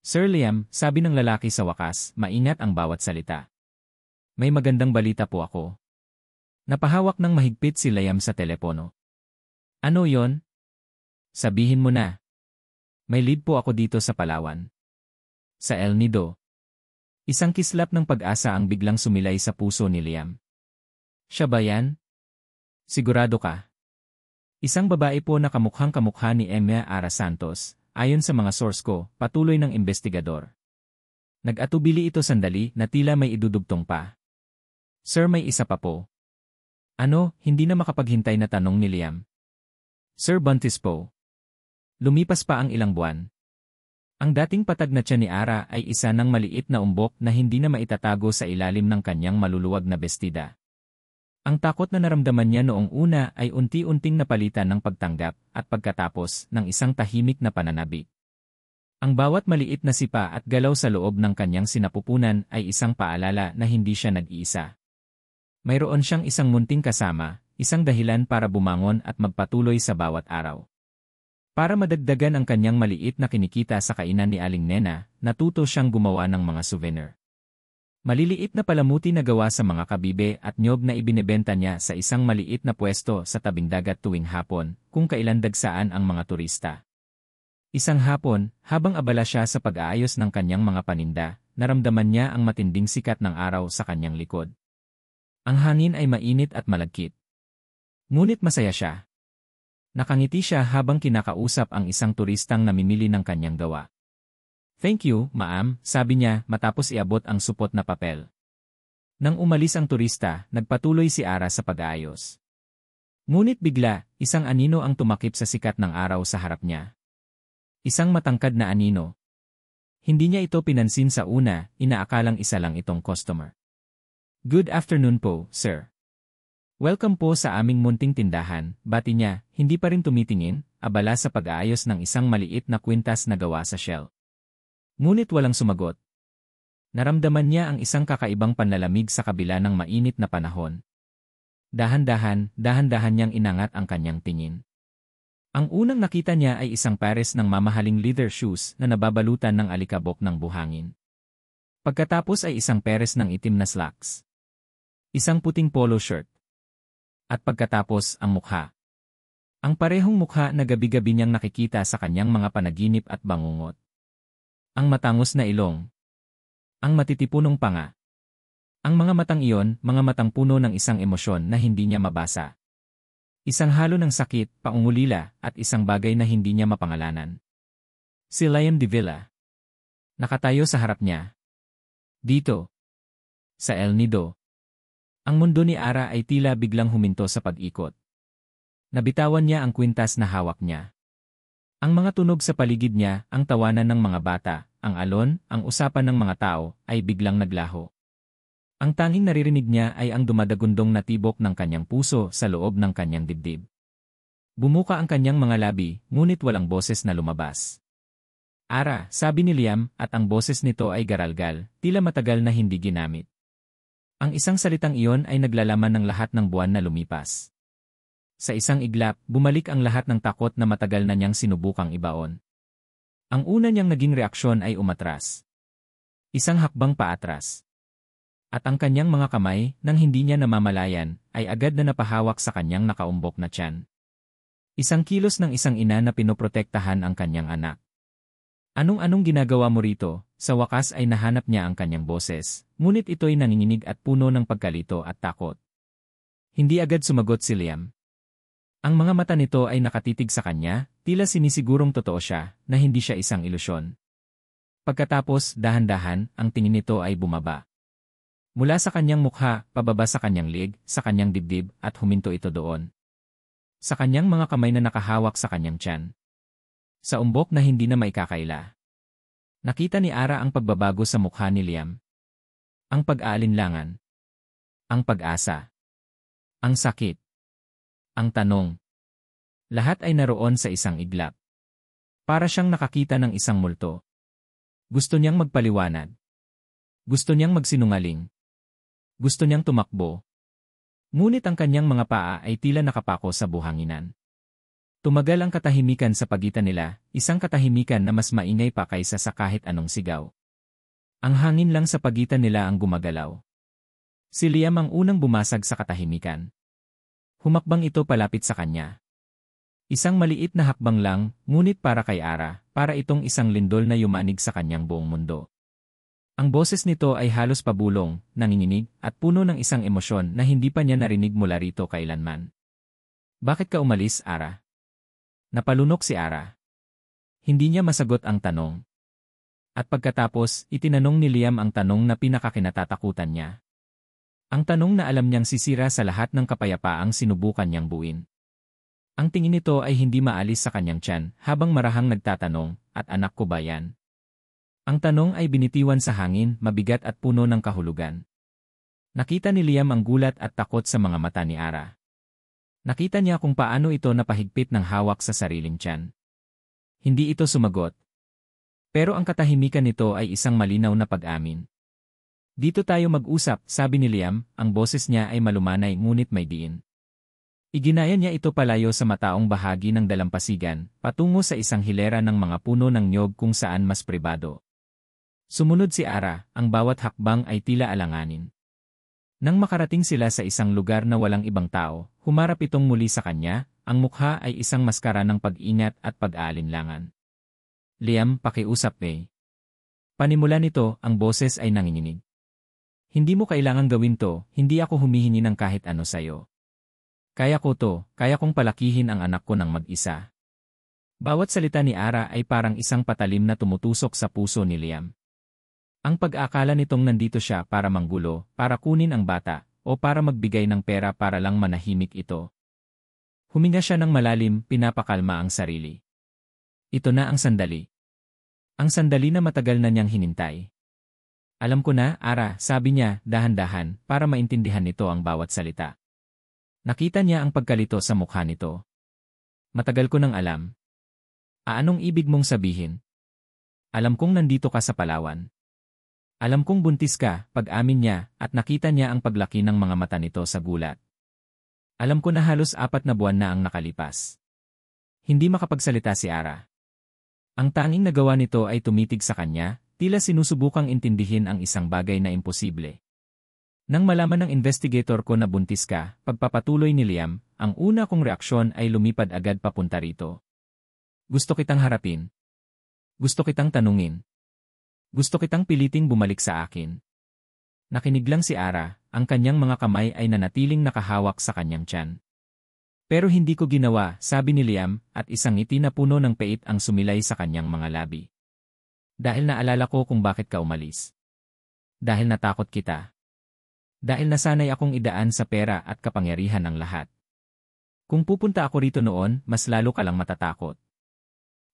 Sir Liam, sabi ng lalaki sa wakas, maingat ang bawat salita. May magandang balita po ako. Napahawak ng mahigpit si Liam sa telepono. Ano yon? Sabihin mo na. May lead po ako dito sa Palawan. Sa El Nido. Isang kislap ng pag-asa ang biglang sumilay sa puso ni Liam. Siya ba yan? Sigurado ka? Isang babae po na kamukhang-kamukha ni Emma Ara Santos, ayon sa mga source ko, patuloy ng investigador. Nag-atubili ito sandali na tila may idudugtong pa. Sir, may isa pa po. Ano, hindi na makapaghintay na tanong ni Liam. Sir Buntis po. Lumipas pa ang ilang buwan. Ang dating patag na tiyan ni Ara ay isa ng maliit na umbok na hindi na maitatago sa ilalim ng kanyang maluluwag na bestida. Ang takot na naramdaman niya noong una ay unti-unting napalitan ng pagtanggap at pagkatapos ng isang tahimik na pananabik. Ang bawat maliit na sipa at galaw sa loob ng kanyang sinapupunan ay isang paalala na hindi siya nag-iisa. Mayroon siyang isang munting kasama, isang dahilan para bumangon at magpatuloy sa bawat araw. Para madagdagan ang kanyang maliit na kinikita sa kainan ni Aling Nena, natuto siyang gumawa ng mga souvenir. Maliliit na palamuti na gawa sa mga kabibe at niyog na ibinebenta niya sa isang maliit na pwesto sa tabing dagat tuwing hapon, kung kailan dagsaan ang mga turista. Isang hapon, habang abala siya sa pag-aayos ng kanyang mga paninda, naramdaman niya ang matinding sikat ng araw sa kanyang likod. Ang hangin ay mainit at malagkit. Ngunit masaya siya. Nakangiti siya habang kinakausap ang isang turistang namimili ng kanyang gawa. "Thank you, ma'am," sabi niya matapos iabot ang supot na papel. Nang umalis ang turista, nagpatuloy si Ara sa pag-aayos. Ngunit bigla, isang anino ang tumakip sa sikat ng araw sa harap niya. Isang matangkad na anino. Hindi niya ito pinansin sa una, inaakalang isa lang itong customer. "Good afternoon po, sir. Welcome po sa aming munting tindahan," bati niya, hindi pa rin tumitingin, abala sa pag-aayos ng isang maliit na kwintas na gawa sa shell. Ngunit walang sumagot. Naramdaman niya ang isang kakaibang panlalamig sa kabila ng mainit na panahon. Dahan-dahan niyang inangat ang kanyang tingin. Ang unang nakita niya ay isang pares ng mamahaling leather shoes na nababalutan ng alikabok ng buhangin. Pagkatapos ay isang pares ng itim na slacks. Isang puting polo shirt. At pagkatapos ang mukha. Ang parehong mukha na gabi-gabi niyang nakikita sa kanyang mga panaginip at bangungot. Ang matangos na ilong. Ang matitipunong panga. Ang mga matang iyon, mga matang puno ng isang emosyon na hindi niya mabasa. Isang halo ng sakit, paungulila, at isang bagay na hindi niya mapangalanan. Si Liam de Villa. Nakatayo sa harap niya. Dito. Sa El Nido. Ang mundo ni Ara ay tila biglang huminto sa pag-ikot. Nabitawan niya ang kwintas na hawak niya. Ang mga tunog sa paligid niya, ang tawanan ng mga bata, ang alon, ang usapan ng mga tao, ay biglang naglaho. Ang tanging naririnig niya ay ang dumadagundong na tibok ng kanyang puso sa loob ng kanyang dibdib. Bumuka ang kanyang mga labi, ngunit walang boses na lumabas. "Ara," sabi ni Liam, at ang boses nito ay garalgal, tila matagal na hindi ginamit. Ang isang salitang iyon ay naglalaman ng lahat ng buwan na lumipas. Sa isang iglap, bumalik ang lahat ng takot na matagal na niyang sinubukang ibaon. Ang una niyang naging reaksyon ay umatras. Isang hakbang paatras. At ang kanyang mga kamay, nang hindi niya namamalayan, ay agad na napahawak sa kanyang nakaumbok na tiyan. Isang kilos ng isang ina na pinoprotektahan ang kanyang anak. "Anong ginagawa mo rito?" Sa wakas ay nahanap niya ang kanyang boses, ngunit ito'y nanginginig at puno ng pagkalito at takot. Hindi agad sumagot si Liam. Ang mga mata nito ay nakatitig sa kanya, tila sinisigurong totoo siya, na hindi siya isang ilusyon. Pagkatapos, dahan-dahan, ang tingin nito ay bumaba. Mula sa kanyang mukha, pababa sa kanyang liig, sa kanyang dibdib, at huminto ito doon. Sa kanyang mga kamay na nakahawak sa kanyang tiyan. Sa umbok na hindi na maikakaila. Nakita ni Ara ang pagbabago sa mukha ni Liam. Ang pag-aalinlangan. Ang pag-asa. Ang sakit. Ang tanong. Lahat ay naroon sa isang iglap. Para siyang nakakita ng isang multo. Gusto niyang magpaliwanag. Gusto niyang magsinungaling. Gusto niyang tumakbo. Ngunit ang kanyang mga paa ay tila nakapako sa buhanginan. Tumagal ang katahimikan sa pagitan nila, isang katahimikan na mas maingay pa kaysa sa kahit anong sigaw. Ang hangin lang sa pagitan nila ang gumagalaw. Si Liam ang unang bumasag sa katahimikan. Humakbang ito palapit sa kanya. Isang maliit na hakbang lang, ngunit para kay Ara, para itong isang lindol na yumanig sa kanyang buong mundo. Ang boses nito ay halos pabulong, nanginginig, at puno ng isang emosyon na hindi pa niya narinig mula rito kailanman. "Bakit ka umalis, Ara?" Napalunok si Ara. Hindi niya masagot ang tanong. At pagkatapos, itinanong ni Liam ang tanong na pinakakinatatakutan niya. Ang tanong na alam niyang sisira sa lahat ng kapayapaang sinubukan niyang buuin. Ang tingin nito ay hindi maalis sa kanyang tiyan habang marahang nagtatanong, "At anak ko ba yan?" Ang tanong ay binitiwan sa hangin, mabigat at puno ng kahulugan. Nakita ni Liam ang gulat at takot sa mga mata ni Ara. Nakita niya kung paano ito napahigpit ng hawak sa sariling tiyan. Hindi ito sumagot. Pero ang katahimikan nito ay isang malinaw na pag-amin. "Dito tayo mag-usap," sabi ni Liam, ang boses niya ay malumanay ngunit may diin. Iginaya niya ito palayo sa mataong bahagi ng dalampasigan, patungo sa isang hilera ng mga puno ng niyog kung saan mas pribado. Sumunod si Ara, ang bawat hakbang ay tila alanganin. Nang makarating sila sa isang lugar na walang ibang tao, humarap itong muli sa kanya, ang mukha ay isang maskara ng pag-ingat at pag-aalinlangan. Liam, pakiusap eh. Panimula nito, ang boses ay nanginginig. Hindi mo kailangang gawin to, hindi ako humihingi ng kahit ano sa'yo. Kaya ko to, kaya kong palakihin ang anak ko ng mag-isa. Bawat salita ni Ara ay parang isang patalim na tumutusok sa puso ni Liam. Ang pag-aakala nitong nandito siya para manggulo, para kunin ang bata, o para magbigay ng pera para lang manahimik ito. Huminga siya ng malalim, pinapakalma ang sarili. Ito na ang sandali. Ang sandali na matagal na niyang hinintay. Alam ko na, Ara, sabi niya, dahan-dahan, para maintindihan nito ang bawat salita. Nakita niya ang pagkalito sa mukha nito. Matagal ko nang alam. Anong ibig mong sabihin? Alam kong nandito ka sa Palawan. Alam kong buntis ka, pag-amin niya, at nakita niya ang paglaki ng mga mata nito sa gulat. Alam ko na halos 4 na buwan na ang nakalipas. Hindi makapagsalita si Ara. Ang tanging nagawa nito ay tumitig sa kanya, tila sinusubukang intindihin ang isang bagay na imposible. Nang malaman ng investigator ko na buntis ka, pagpapatuloy ni Liam, ang una kong reaksyon ay lumipad agad papunta rito. Gusto kitang harapin. Gusto kitang tanungin. Gusto kitang piliting bumalik sa akin. Nakinig lang si Ara, ang kanyang mga kamay ay nanatiling nakahawak sa kanyang tiyan. Pero hindi ko ginawa, sabi ni Liam, at isang ngiti na puno ng pait ang sumilay sa kanyang mga labi. Dahil naalala ko kung bakit ka umalis. Dahil natakot kita. Dahil nasanay akong idaan sa pera at kapangyarihan ng lahat. Kung pupunta ako rito noon, mas lalo ka lang matatakot.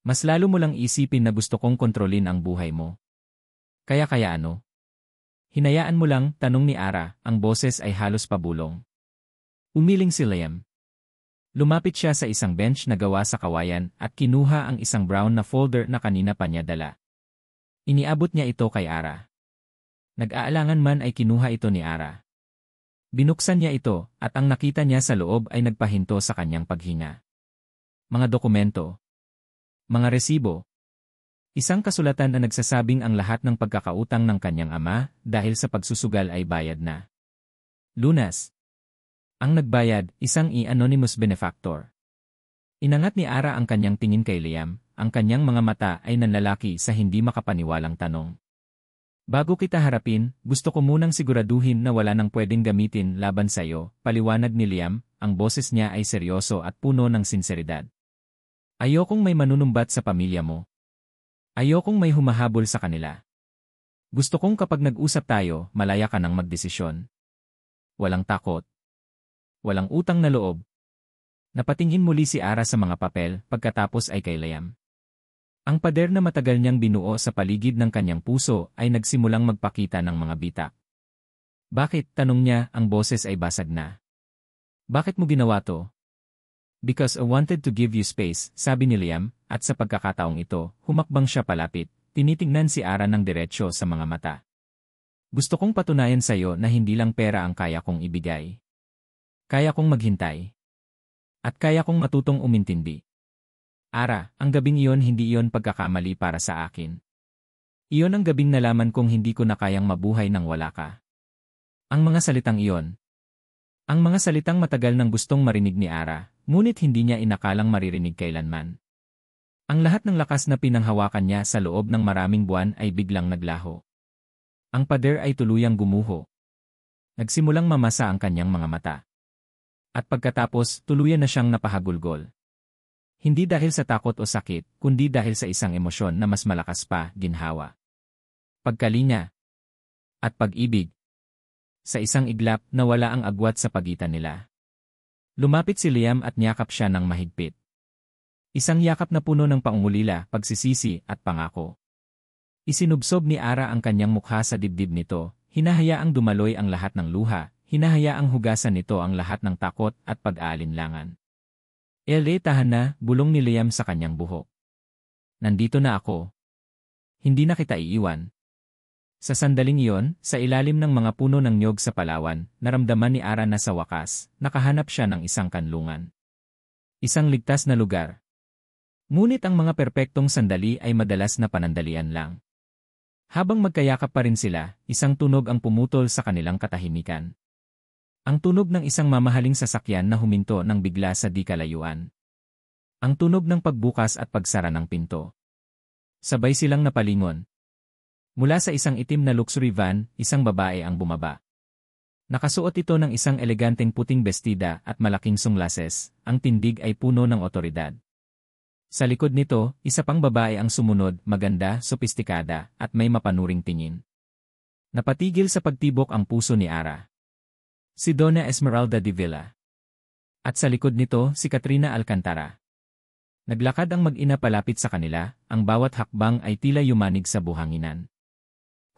Mas lalo mo lang isipin na gusto kong kontrolin ang buhay mo. Kaya ano? Hinayaan mo lang, tanong ni Ara, ang boses ay halos pabulong. Umiling si Liam. Lumapit siya sa isang bench na gawa sa kawayan at kinuha ang isang brown na folder na kanina pa niya dala. Iniabot niya ito kay Ara. Nag-aalangan man ay kinuha ito ni Ara. Binuksan niya ito at ang nakita niya sa loob ay nagpahinto sa kanyang paghinga. Mga dokumento. Mga resibo. Isang kasulatan na nagsasabing ang lahat ng pagkakautang ng kanyang ama dahil sa pagsusugal ay bayad na. Lunas. Ang nagbayad, isang anonymous benefactor. Inangat ni Ara ang kanyang tingin kay Liam, ang kanyang mga mata ay nanlalaki sa hindi makapaniwalang tanong. Bago kita harapin, gusto ko munang siguraduhin na wala nang pwedeng gamitin laban sa'yo, paliwanag ni Liam, ang boses niya ay seryoso at puno ng sinseridad. Ayokong may manunumbat sa pamilya mo. Ayokong may humahabol sa kanila. Gusto kong kapag nag-usap tayo, malaya ka nang magdesisyon. Walang takot. Walang utang na loob. Napatingin muli si Ara sa mga papel, pagkatapos ay kay Liam. Ang pader na matagal niyang binuo sa paligid ng kanyang puso ay nagsimulang magpakita ng mga bitak. Bakit, tanong niya, ang boses ay basag na. Bakit mo ginawa to? Because I wanted to give you space, sabi ni Liam, at sa pagkakataong ito, humakbang siya palapit, tinitingnan si Ara ng diretsyo sa mga mata. Gusto kong patunayan sa'yo na hindi lang pera ang kaya kong ibigay. Kaya kong maghintay. At kaya kong matutong umintindi. Ara, ang gabing iyon hindi iyon pagkakamali para sa akin. Iyon ang gabing nalaman kong hindi ko na kayang mabuhay nang wala ka. Ang mga salitang iyon. Ang mga salitang matagal nang gustong marinig ni Ara, ngunit hindi niya inakalang maririnig kailanman. Ang lahat ng lakas na pinanghawakan niya sa loob ng maraming buwan ay biglang naglaho. Ang pader ay tuluyang gumuho. Nagsimulang mamasa ang kanyang mga mata. At pagkatapos, tuluyan na siyang napahagulgol. Hindi dahil sa takot o sakit, kundi dahil sa isang emosyon na mas malakas pa, ginhawa. Pagkalinga. At pag-ibig. Sa isang iglap, nawala ang agwat sa pagitan nila. Lumapit si Liam at niyakap siya ng mahigpit. Isang yakap na puno ng pangungulila, pagsisisi, at pangako. Isinubsob ni Ara ang kanyang mukha sa dibdib nito, hinahayaang dumaloy ang lahat ng luha, hinahayaang hugasan nito ang lahat ng takot at pag-aalinlangan. Tahan na, bulong ni Liam sa kanyang buhok. Nandito na ako. Hindi na kita iiwan. Sa sandaling iyon, sa ilalim ng mga puno ng niyog sa Palawan, naramdaman ni Ara na sa wakas, nakahanap siya ng isang kanlungan. Isang ligtas na lugar. Ngunit ang mga perpektong sandali ay madalas na panandalian lang. Habang magkayakap pa rin sila, isang tunog ang pumutol sa kanilang katahimikan. Ang tunog ng isang mamahaling sasakyan na huminto ng bigla sa di kalayuan. Ang tunog ng pagbukas at pagsara ng pinto. Sabay silang napalingon. Mula sa isang itim na luxury van, isang babae ang bumaba. Nakasuot ito ng isang eleganteng puting bestida at malaking sunglases, ang tindig ay puno ng otoridad. Sa likod nito, isa pang babae ang sumunod, maganda, sopistikada, at may mapanuring tingin. Napatigil sa pagtibok ang puso ni Ara. Si Donna Esmeralda de Villa. At sa likod nito, si Katrina Alcantara. Naglakad ang mag-ina palapit sa kanila, ang bawat hakbang ay tila yumanig sa buhanginan.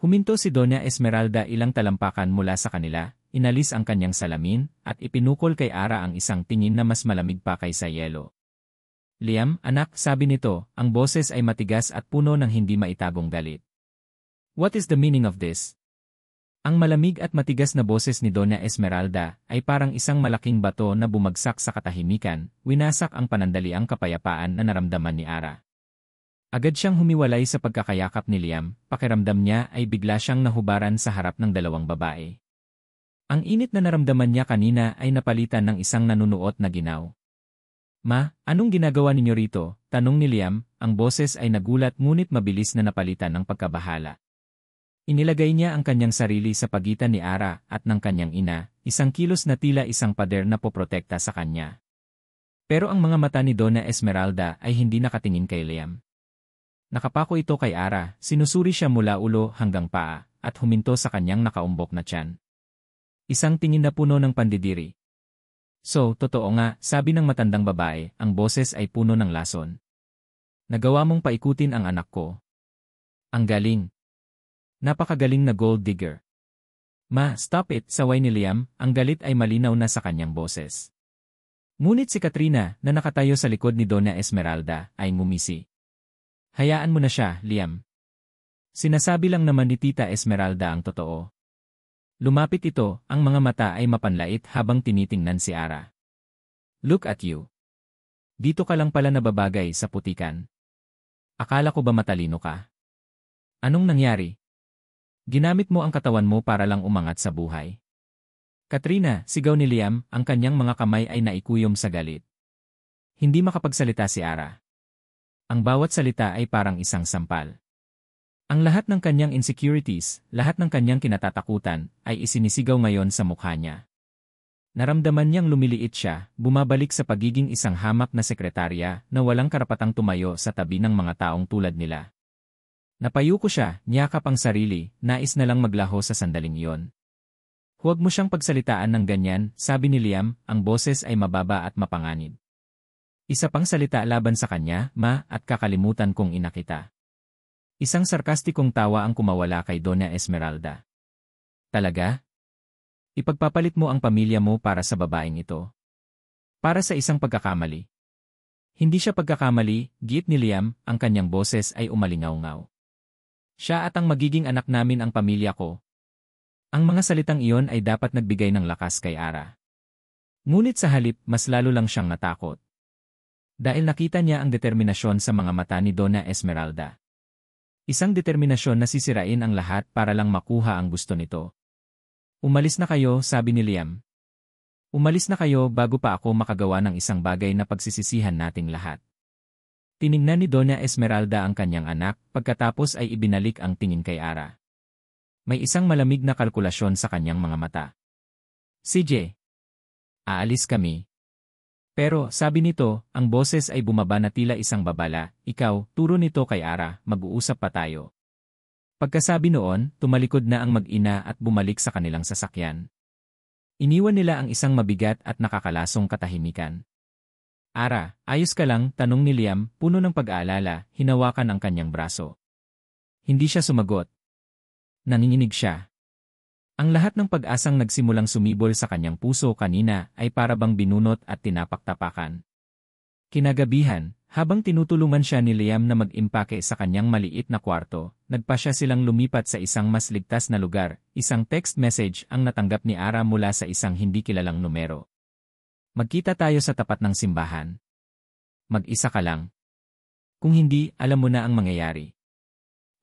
Huminto si Donna Esmeralda ilang talampakan mula sa kanila, inalis ang kanyang salamin, at ipinukol kay Ara ang isang tingin na mas malamig pa kaysa yelo. Liam, anak, sabi nito, ang boses ay matigas at puno ng hindi maitagong galit. What is the meaning of this? Ang malamig at matigas na boses ni Donna Esmeralda ay parang isang malaking bato na bumagsak sa katahimikan, winasak ang panandaliang kapayapaan na naramdaman ni Ara. Agad siyang humiwalay sa pagkakayakap ni Liam, pakiramdam niya ay bigla siyang nahubaran sa harap ng dalawang babae. Ang init na naramdaman niya kanina ay napalitan ng isang nanunuot na ginaw. Ma, anong ginagawa ninyo rito? Tanong ni Liam, ang boses ay nagulat ngunit mabilis na napalitan ng pagkabahala. Inilagay niya ang kanyang sarili sa pagitan ni Ara at ng kanyang ina, isang kilos na tila isang pader na poprotekta sa kanya. Pero ang mga mata ni Donna Esmeralda ay hindi nakatingin kay Liam. Nakapako ito kay Ara, sinusuri siya mula ulo hanggang paa, at huminto sa kanyang nakaumbok na tiyan. Isang tingin na puno ng pandidiri. So, totoo nga, sabi ng matandang babae, ang boses ay puno ng lason. Nagawa mong paikutin ang anak ko. Ang galing. Napakagaling na gold digger. Ma, stop it, saway ni Liam, ang galit ay malinaw na sa kanyang boses. Ngunit si Katrina, na nakatayo sa likod ni Donna Esmeralda, ay ngumisi. Hayaan mo na siya, Liam. Sinasabi lang naman ni Tita Esmeralda ang totoo. Lumapit ito, ang mga mata ay mapanlait habang tinitingnan si Ara. Look at you. Dito ka lang pala nababagay sa putikan. Akala ko ba matalino ka? Anong nangyari? Ginamit mo ang katawan mo para lang umangat sa buhay. Katrina, sigaw ni Liam, ang kanyang mga kamay ay naikuyom sa galit. Hindi makapagsalita si Ara. Ang bawat salita ay parang isang sampal. Ang lahat ng kanyang insecurities, lahat ng kanyang kinatatakutan, ay isinisigaw ngayon sa mukha niya. Naramdaman niyang lumiliit siya, bumabalik sa pagiging isang hamak na sekretarya na walang karapatang tumayo sa tabi ng mga taong tulad nila. Napayuko siya, niyakap ang sarili, nais na lang maglaho sa sandaling iyon. Huwag mo siyang pagsalitaan ng ganyan, sabi ni Liam, ang boses ay mababa at mapanganib. Isa pang salita laban sa kanya, ma, at kakalimutan kong ina kita. Isang sarkastikong tawa ang kumawala kay Donna Esmeralda. Talaga? Ipagpapalit mo ang pamilya mo para sa babaeng ito. Para sa isang pagkakamali. Hindi siya pagkakamali, giit ni Liam, ang kanyang boses ay umalingaw-ngaw. Siya at ang magiging anak namin ang pamilya ko. Ang mga salitang iyon ay dapat nagbigay ng lakas kay Ara. Ngunit sa halip, mas lalo lang siyang natakot. Dahil nakita niya ang determinasyon sa mga mata ni Donna Esmeralda. Isang determinasyon na sisirain ang lahat para lang makuha ang gusto nito. Umalis na kayo, sabi ni Liam. Umalis na kayo bago pa ako makagawa ng isang bagay na pagsisisihan nating lahat. Tiningnan ni Donna Esmeralda ang kanyang anak, pagkatapos ay ibinalik ang tingin kay Ara. May isang malamig na kalkulasyon sa kanyang mga mata. CJ. Aalis kami. Pero, sabi nito, ang boses ay bumaba na tila isang babala, ikaw, turo nito kay Ara, mag-uusap pa tayo. Pagkasabi noon, tumalikod na ang mag-ina at bumalik sa kanilang sasakyan. Iniwan nila ang isang mabigat at nakakalasong katahimikan. Ara, ayos ka lang, tanong ni Liam, puno ng pag-aalala, hinawakan ang kanyang braso. Hindi siya sumagot. Nanginginig siya. Ang lahat ng pag-asang nagsimulang sumibol sa kanyang puso kanina ay para bang binunot at tinapak-tapakan. Kinagabihan, habang tinutulungan siya ni Liam na mag-impake sa kanyang maliit na kwarto, nagpasya silang lumipat sa isang mas ligtas na lugar, isang text message ang natanggap ni Ara mula sa isang hindi kilalang numero. Magkita tayo sa tapat ng simbahan. Mag-isa ka lang. Kung hindi, alam mo na ang mangyayari.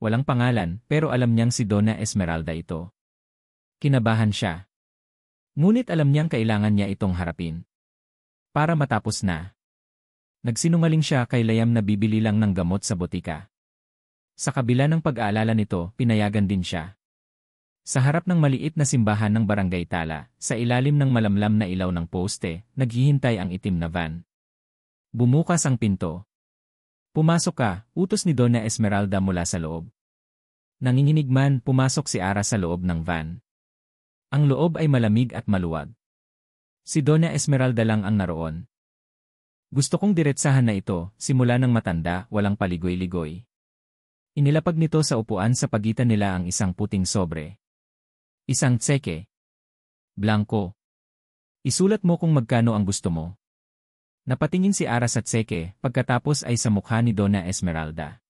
Walang pangalan, pero alam niyang si Donna Esmeralda ito. Kinabahan siya. Ngunit alam niyang kailangan niya itong harapin. Para matapos na. Nagsinungaling siya kay Liam na bibili lang ng gamot sa botika. Sa kabila ng pag-aalala nito, pinayagan din siya. Sa harap ng maliit na simbahan ng Barangay Tala, sa ilalim ng malamlam na ilaw ng poste, naghihintay ang itim na van. Bumukas ang pinto. Pumasok ka, utos ni Donna Esmeralda mula sa loob. Nanginginig man, pumasok si Ara sa loob ng van. Ang loob ay malamig at maluwag. Si Donna Esmeralda lang ang naroon. Gusto kong diretsahan na ito, simula ng matanda, walang paligoy-ligoy. Inilapag nito sa upuan sa pagitan nila ang isang puting sobre. Isang tseke. Blanco. Isulat mo kung magkano ang gusto mo. Napatingin si Ara sa tseke, pagkatapos ay sa mukha ni Donna Esmeralda.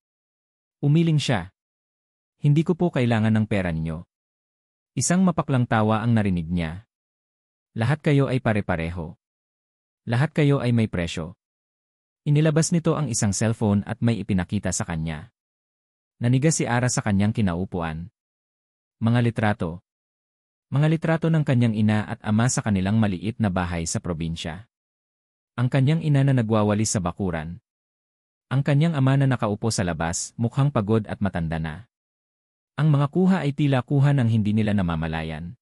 Umiling siya. Hindi ko po kailangan ng pera ninyo. Isang mapaklang tawa ang narinig niya. Lahat kayo ay pare-pareho. Lahat kayo ay may presyo. Inilabas nito ang isang cellphone at may ipinakita sa kanya. Nanigas si Ara sa kanyang kinaupuan. Mga litrato. Mga litrato ng kanyang ina at ama sa kanilang maliit na bahay sa probinsya. Ang kanyang ina na nagwawalis sa bakuran. Ang kanyang ama na nakaupo sa labas, mukhang pagod at matanda na. Ang mga kuha ay tila kuha ng hindi nila namamalayan.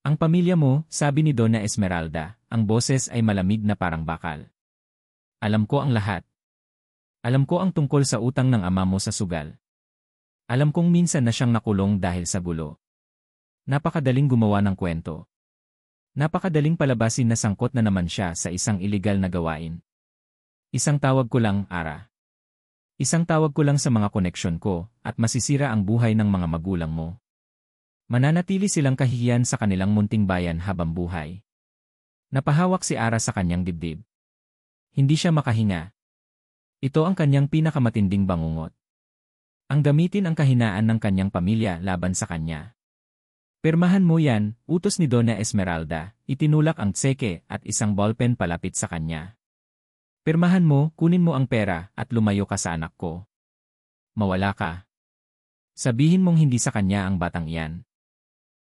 Ang pamilya mo, sabi ni Donna Esmeralda, ang boses ay malamig na parang bakal. Alam ko ang lahat. Alam ko ang tungkol sa utang ng ama mo sa sugal. Alam kong minsan na siyang nakulong dahil sa gulo. Napakadaling gumawa ng kwento. Napakadaling palabasin na sangkot na naman siya sa isang iligal na gawain. Isang tawag ko lang, Ara. Isang tawag ko lang sa mga koneksyon ko, at masisira ang buhay ng mga magulang mo. Mananatili silang kahihiyan sa kanilang munting bayan habang buhay. Napahawak si Ara sa kanyang dibdib. Hindi siya makahinga. Ito ang kanyang pinakamatinding bangungot. Ang gamitin ang kahinaan ng kanyang pamilya laban sa kanya. Pirmahan mo yan, utos ni Donna Esmeralda, itinulak ang tseke at isang ballpen palapit sa kanya. Pirmahan mo, kunin mo ang pera at lumayo ka sa anak ko. Mawala ka. Sabihin mong hindi sa kanya ang batang iyan.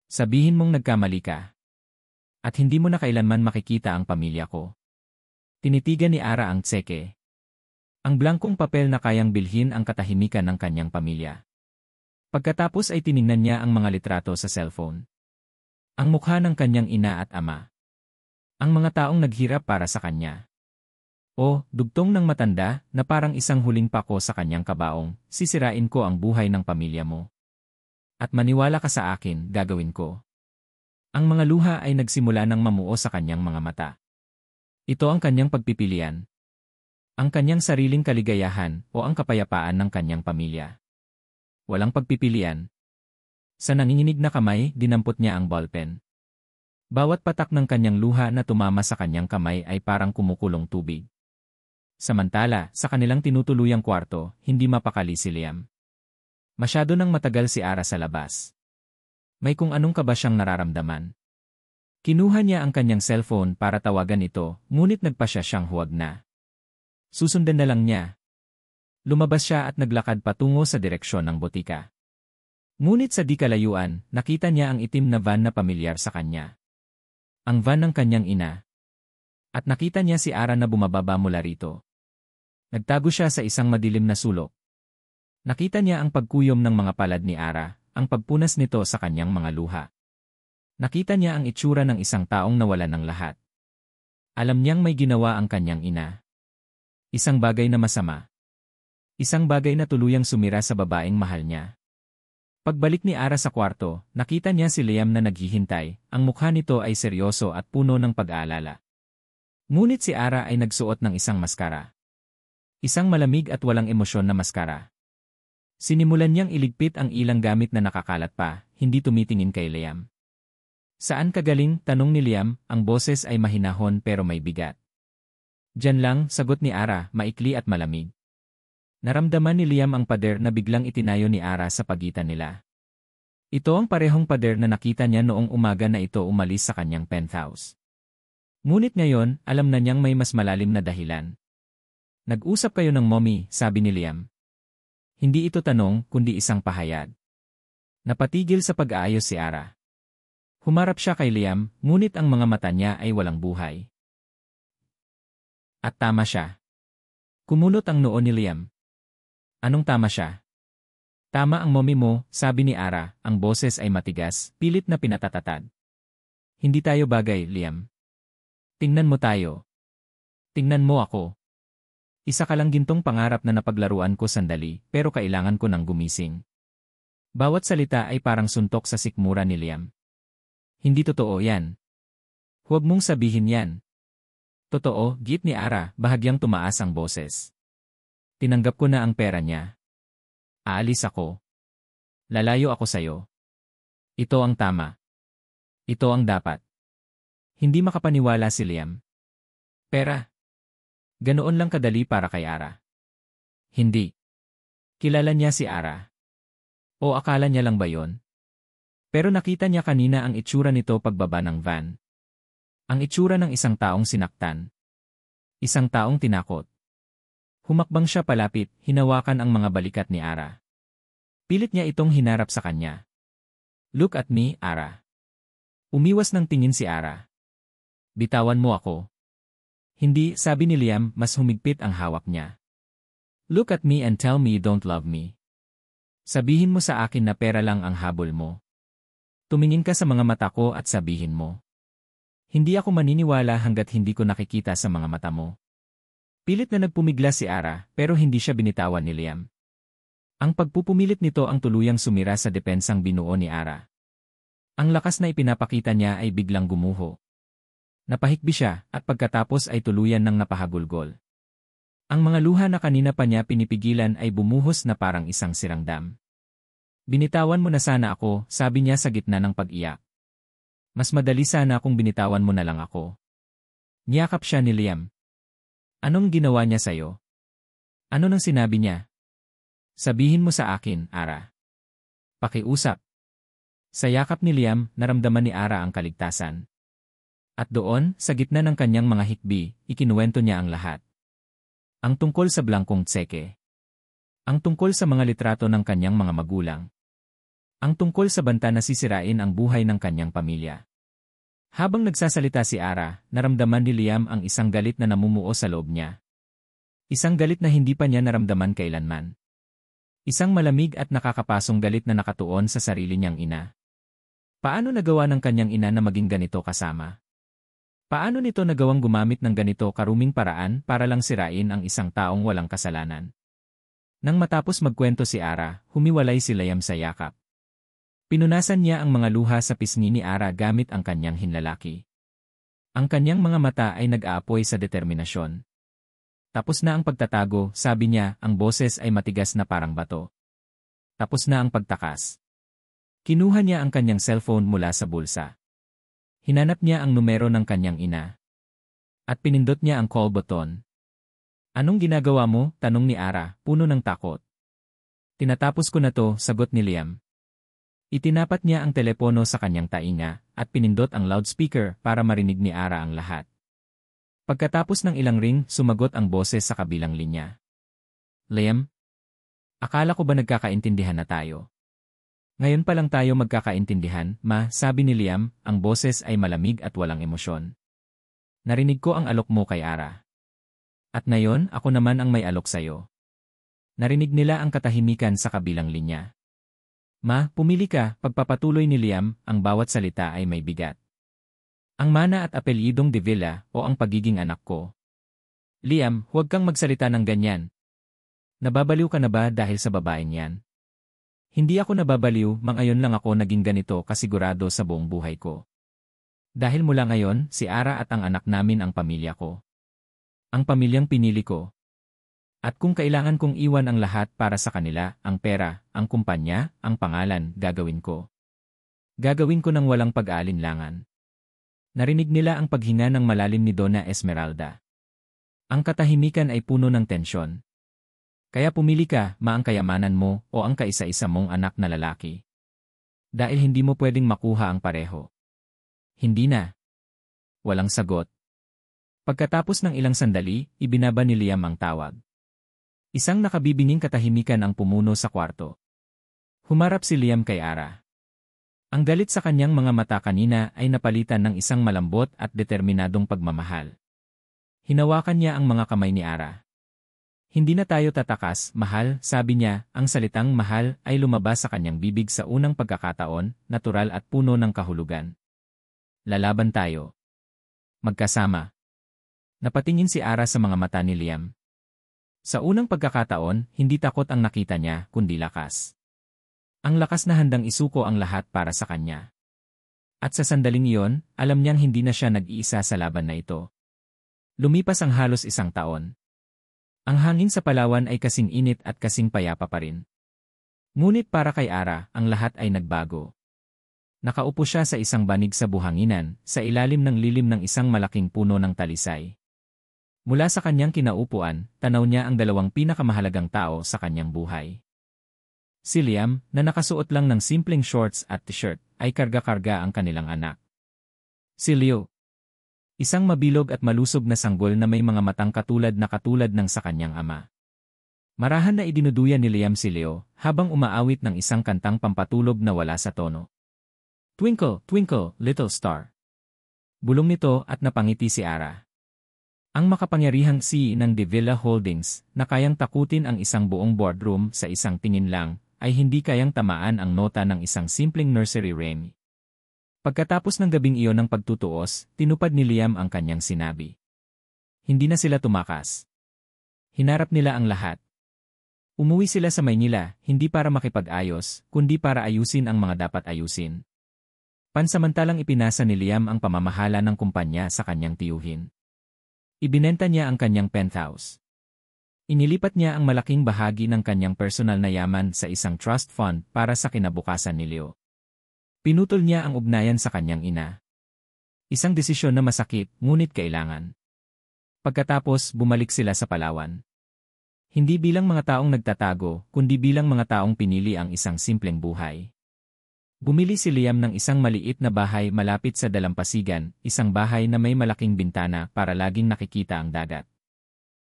Sabihin mong nagkamali ka. At hindi mo na kailanman makikita ang pamilya ko. Tinitigan ni Ara ang tseke. Ang blankong papel na kayang bilhin ang katahimikan ng kanyang pamilya. Pagkatapos ay tiningnan niya ang mga litrato sa cellphone. Ang mukha ng kanyang ina at ama. Ang mga taong naghirap para sa kanya. O, dugtong ng matanda na parang isang huling pako sa kanyang kabaong, sisirain ko ang buhay ng pamilya mo. At maniwala ka sa akin, gagawin ko. Ang mga luha ay nagsimula ng mamuo sa kanyang mga mata. Ito ang kanyang pagpipilian. Ang kanyang sariling kaligayahan o ang kapayapaan ng kanyang pamilya. Walang pagpipilian. Sa nanginginig na kamay, dinampot niya ang ballpen. Bawat patak ng kanyang luha na tumama sa kanyang kamay ay parang kumukulong tubig. Samantala, sa kanilang tinutuluyang kwarto, hindi mapakali si Liam. Masyado nang matagal si Ara sa labas. May kung anong kaba siyang nararamdaman. Kinuha niya ang kanyang cellphone para tawagan ito, ngunit nagpasya siyang huwag na. Susundan na lang niya. Lumabas siya at naglakad patungo sa direksyon ng botika. Ngunit sa di kalayuan, nakita niya ang itim na van na pamilyar sa kanya. Ang van ng kanyang ina. At nakita niya si Ara na bumababa mula rito. Nagtago siya sa isang madilim na sulok. Nakita niya ang pagkuyom ng mga palad ni Ara, ang pagpunas nito sa kanyang mga luha. Nakita niya ang itsura ng isang taong nawalan ng lahat. Alam niyang may ginawa ang kanyang ina. Isang bagay na masama. Isang bagay na tuluyang sumira sa babaeng mahal niya. Pagbalik ni Ara sa kwarto, nakita niya si Liam na naghihintay, ang mukha nito ay seryoso at puno ng pag-aalala. Ngunit si Ara ay nagsuot ng isang maskara. Isang malamig at walang emosyon na maskara. Sinimulan niyang iligpit ang ilang gamit na nakakalat pa, hindi tumitingin kay Liam. Saan ka galing? Tanong ni Liam, ang boses ay mahinahon pero may bigat. Diyan lang, sagot ni Ara, maikli at malamig. Naramdaman ni Liam ang pader na biglang itinayo ni Ara sa pagitan nila. Ito ang parehong pader na nakita niya noong umaga na ito umalis sa kanyang penthouse. Ngunit ngayon, alam na niyang may mas malalim na dahilan. Nag-usap kayo ng mommy, sabi ni Liam. Hindi ito tanong, kundi isang pahayag. Napatigil sa pag-aayos si Ara. Humarap siya kay Liam, ngunit ang mga mata niya ay walang buhay. At tama siya. Kumulot ang noo ni Liam. Anong tama siya? Tama ang mommy mo, sabi ni Ara, ang boses ay matigas, pilit na pinatatatad. Hindi tayo bagay, Liam. Tingnan mo tayo. Tingnan mo ako. Isa ka lang gintong pangarap na napaglaruan ko sandali, pero kailangan ko ng gumising. Bawat salita ay parang suntok sa sikmura ni Liam. Hindi totoo yan. Huwag mong sabihin yan. Totoo, git ni Ara, bahagyang tumaas ang boses. Tinanggap ko na ang pera niya. Aalis ako. Lalayo ako sayo. Ito ang tama. Ito ang dapat. Hindi makapaniwala si Liam. Pera. Ganoon lang kadali para kay Ara. Hindi. Kilala niya si Ara. O akala niya lang ba yon? Pero nakita niya kanina ang itsura nito pagbaba ng van. Ang itsura ng isang taong sinaktan. Isang taong tinakot. Humakbang siya palapit, hinawakan ang mga balikat ni Ara. Pilit niya itong hinarap sa kanya. Look at me, Ara. Umiwas ng tingin si Ara. Bitawan mo ako. Hindi, sabi ni Liam, mas humigpit ang hawak niya. Look at me and tell me you don't love me. Sabihin mo sa akin na pera lang ang habol mo. Tumingin ka sa mga mata ko at sabihin mo. Hindi ako maniniwala hanggat hindi ko nakikita sa mga mata mo. Pilit na nagpumigla si Ara, pero hindi siya binitawan ni Liam. Ang pagpupumilit nito ang tuluyang sumira sa depensang binuo ni Ara. Ang lakas na ipinapakita niya ay biglang gumuho. Napahikbi siya, at pagkatapos ay tuluyan ng napahagulgol. Ang mga luha na kanina pa niya pinipigilan ay bumuhos na parang isang sirang dam. Binitawan mo na sana ako, sabi niya sa gitna ng pag-iyak. Mas madali sana kung binitawan mo na lang ako. Niyakap siya ni Liam. Anong ginawa niya sa'yo? Ano nang sinabi niya? Sabihin mo sa akin, Ara. Pakiusap. Sa yakap ni Liam, naramdaman ni Ara ang kaligtasan. At doon, sa gitna ng kanyang mga hikbi, ikinuwento niya ang lahat. Ang tungkol sa blangkong tseke. Ang tungkol sa mga litrato ng kanyang mga magulang. Ang tungkol sa banta na sisirain ang buhay ng kanyang pamilya. Habang nagsasalita si Ara, naramdaman ni Liam ang isang galit na namumuo sa loob niya. Isang galit na hindi pa niya naramdaman kailanman. Isang malamig at nakakapasong galit na nakatuon sa sarili niyang ina. Paano nagawa ng kanyang ina na maging ganito kasama? Paano nito nagawang gumamit ng ganito karuming paraan para lang sirain ang isang taong walang kasalanan? Nang matapos magkwento si Ara, humiwalay si Liam sa yakap. Pinunasan niya ang mga luha sa pisngi ni Ara gamit ang kanyang hinlalaki. Ang kanyang mga mata ay nag-aapoy sa determinasyon. Tapos na ang pagtatago, sabi niya, ang boses ay matigas na parang bato. Tapos na ang pagtakas. Kinuha niya ang kanyang cellphone mula sa bulsa. Hinanap niya ang numero ng kanyang ina. At pinindot niya ang call button. Anong ginagawa mo? Tanong ni Ara, puno ng takot. Tinatapos ko na to, sagot ni Liam. Itinapat niya ang telepono sa kanyang tainga, at pinindot ang loudspeaker para marinig ni Ara ang lahat. Pagkatapos ng ilang ring, sumagot ang boses sa kabilang linya. Liam? Akala ko ba nagkakaintindihan na tayo? Ngayon pa lang tayo magkakaintindihan, ma, sabi ni Liam, ang boses ay malamig at walang emosyon. Narinig ko ang alok mo kay Ara. At ngayon, ako naman ang may alok sa'yo. Narinig nila ang katahimikan sa kabilang linya. Ma, pumili ka, pagpapatuloy ni Liam, ang bawat salita ay may bigat. Ang mana at apelyidong de Villa o ang pagiging anak ko. Liam, huwag kang magsalita ng ganyan. Nababaliw ka na ba dahil sa babaeng yan? Hindi ako nababaliw, mangayon lang ako naging ganito kasigurado sa buong buhay ko. Dahil mula ngayon, si Ara at ang anak namin ang pamilya ko. Ang pamilyang pinili ko. At kung kailangan kong iwan ang lahat para sa kanila, ang pera, ang kumpanya, ang pangalan, gagawin ko. Gagawin ko ng walang pag-aalinlangan. Narinig nila ang paghinga ng malalim ni Donna Esmeralda. Ang katahimikan ay puno ng tensyon. Kaya pumili ka, ma, ang kayamanan mo o ang kaisa-isa mong anak na lalaki. Dahil hindi mo pwedeng makuha ang pareho. Hindi na. Walang sagot. Pagkatapos ng ilang sandali, ibinaba ni Liam ang tawag. Isang nakabibinging katahimikan ang pumuno sa kwarto. Humarap si Liam kay Ara. Ang galit sa kanyang mga mata kanina ay napalitan ng isang malambot at determinadong pagmamahal. Hinawakan niya ang mga kamay ni Ara. Hindi na tayo tatakas, mahal, sabi niya, ang salitang mahal ay lumabas sa kanyang bibig sa unang pagkakataon, natural at puno ng kahulugan. Lalaban tayo. Magkasama. Napatingin si Ara sa mga mata ni Liam. Sa unang pagkakataon, hindi takot ang nakita niya, kundi lakas. Ang lakas na handang isuko ang lahat para sa kanya. At sa sandaling iyon, alam niyang hindi na siya nag-iisa sa laban na ito. Lumipas ang halos 1 taon. Ang hangin sa Palawan ay kasing init at kasing payapa pa rin. Ngunit para kay Ara, ang lahat ay nagbago. Nakaupo siya sa isang banig sa buhanginan, sa ilalim ng lilim ng isang malaking puno ng talisay. Mula sa kanyang kinaupuan, tanaw niya ang 2 pinakamahalagang tao sa kanyang buhay. Si Liam, na nakasuot lang ng simpleng shorts at t-shirt, ay karga-karga ang kanilang anak. Si Leo. Isang mabilog at malusog na sanggol na may mga matang katulad ng sa kanyang ama. Marahan na idinuduyan ni Liam si Leo, habang umaawit ng isang kantang pampatulog na wala sa tono. Twinkle, twinkle, little star. Bulong nito at napangiti si Ara. Ang makapangyarihang CEO ng De Villa Holdings, na kayang takutin ang isang buong boardroom sa isang tingin lang, ay hindi kayang tamaan ang nota ng isang simpleng nursery rhyme. Pagkatapos ng gabing iyon ng pagtutuos, tinupad ni Liam ang kanyang sinabi. Hindi na sila tumakas. Hinarap nila ang lahat. Umuwi sila sa Maynila, hindi para makipag-ayos, kundi para ayusin ang mga dapat ayusin. Pansamantalang ipinasa ni Liam ang pamamahala ng kumpanya sa kanyang tiyuhin. Ibinenta niya ang kanyang penthouse. Inilipat niya ang malaking bahagi ng kanyang personal na yaman sa isang trust fund para sa kinabukasan ni Leo. Pinutol niya ang ugnayan sa kanyang ina. Isang desisyon na masakit, ngunit kailangan. Pagkatapos, bumalik sila sa Palawan. Hindi bilang mga taong nagtatago, kundi bilang mga taong pinili ang isang simpleng buhay. Bumili si Liam ng isang maliit na bahay malapit sa dalampasigan, isang bahay na may malaking bintana para laging nakikita ang dagat.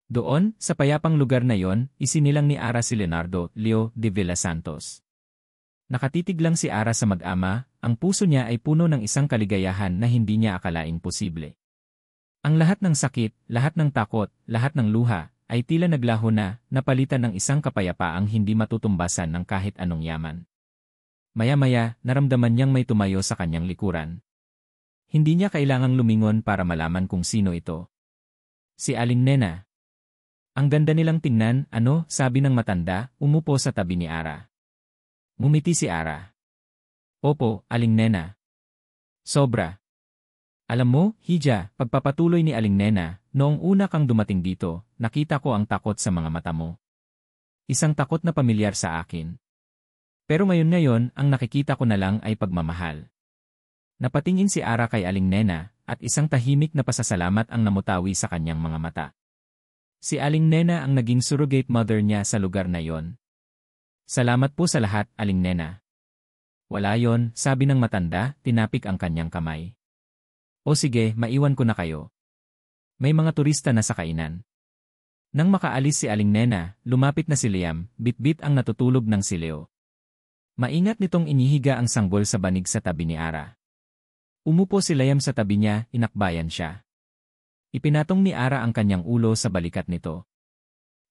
Doon, sa payapang lugar na yon, isinilang ni Ara si Leonardo Leo de Villa Santos. Nakatitig lang si Ara sa mag-ama, ang puso niya ay puno ng isang kaligayahan na hindi niya akalaing posible. Ang lahat ng sakit, lahat ng takot, lahat ng luha, ay tila naglaho na, napalitan ng isang kapayapaang hindi matutumbasan ng kahit anong yaman. Maya-maya, naramdaman niyang may tumayo sa kanyang likuran. Hindi niya kailangang lumingon para malaman kung sino ito. Si Aling Nena. Ang ganda nilang tingnan, sabi ng matanda, umupo sa tabi ni Ara. Ngumiti si Ara. Opo, Aling Nena. Sobra. Alam mo, Hija, pagpapatuloy ni Aling Nena, noong una kang dumating dito, nakita ko ang takot sa mga mata mo. Isang takot na pamilyar sa akin. Pero ngayon, ang nakikita ko na lang ay pagmamahal. Napatingin si Ara kay Aling Nena, at isang tahimik na pasasalamat ang namutawi sa kanyang mga mata. Si Aling Nena ang naging surrogate mother niya sa lugar na yon. Salamat po sa lahat, Aling Nena. Wala yon, sabi ng matanda, tinapik ang kanyang kamay. O sige, maiwan ko na kayo. May mga turista na sa kainan. Nang makaalis si Aling Nena, lumapit na si Liam, bit-bit ang natutulog ng si Leo. Maingat nitong inihiga ang sanggol sa banig sa tabi ni Ara. Umupo si Liam sa tabi niya, inakbayan siya. Ipinatong ni Ara ang kanyang ulo sa balikat nito.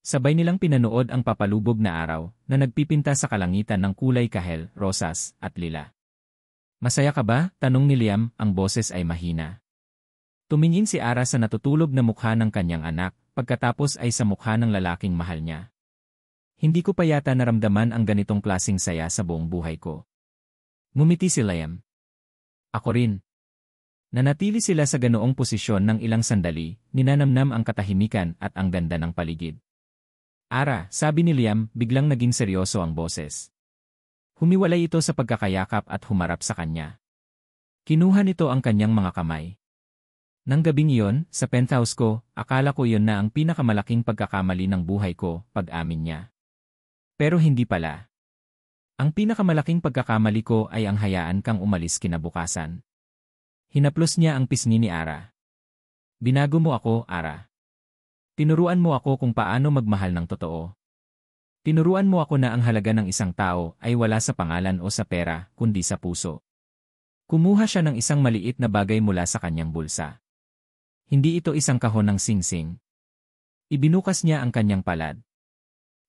Sabay nilang pinanood ang papalubog na araw, na nagpipinta sa kalangitan ng kulay kahel, rosas, at lila. Masaya ka ba? Tanong ni Liam, ang boses ay mahina. Tumingin si Ara sa natutulog na mukha ng kanyang anak, pagkatapos ay sa mukha ng lalaking mahal niya. Hindi ko pa yata naramdaman ang ganitong klaseng saya sa buong buhay ko. Ngumiti si Liam. Ako rin. Nanatili sila sa ganoong posisyon ng ilang sandali, ninanamnam ang katahimikan at ang ganda ng paligid. Ara, sabi ni Liam, biglang naging seryoso ang boses. Humiwalay ito sa pagkakayakap at humarap sa kanya. Kinuha nito ang kanyang mga kamay. Nang gabing iyon, sa penthouse ko, akala ko iyon na ang pinakamalaking pagkakamali ng buhay ko, pag-amin niya. Pero hindi pala. Ang pinakamalaking pagkakamali ko ay ang hayaan kang umalis kinabukasan. Hinaplos niya ang pisngi ni Ara. Binago mo ako, Ara. Tinuruan mo ako kung paano magmahal ng totoo. Tinuruan mo ako na ang halaga ng isang tao ay wala sa pangalan o sa pera, kundi sa puso. Kumuha siya ng isang maliit na bagay mula sa kanyang bulsa. Hindi ito isang kahon ng singsing. Ibinukas niya ang kanyang palad.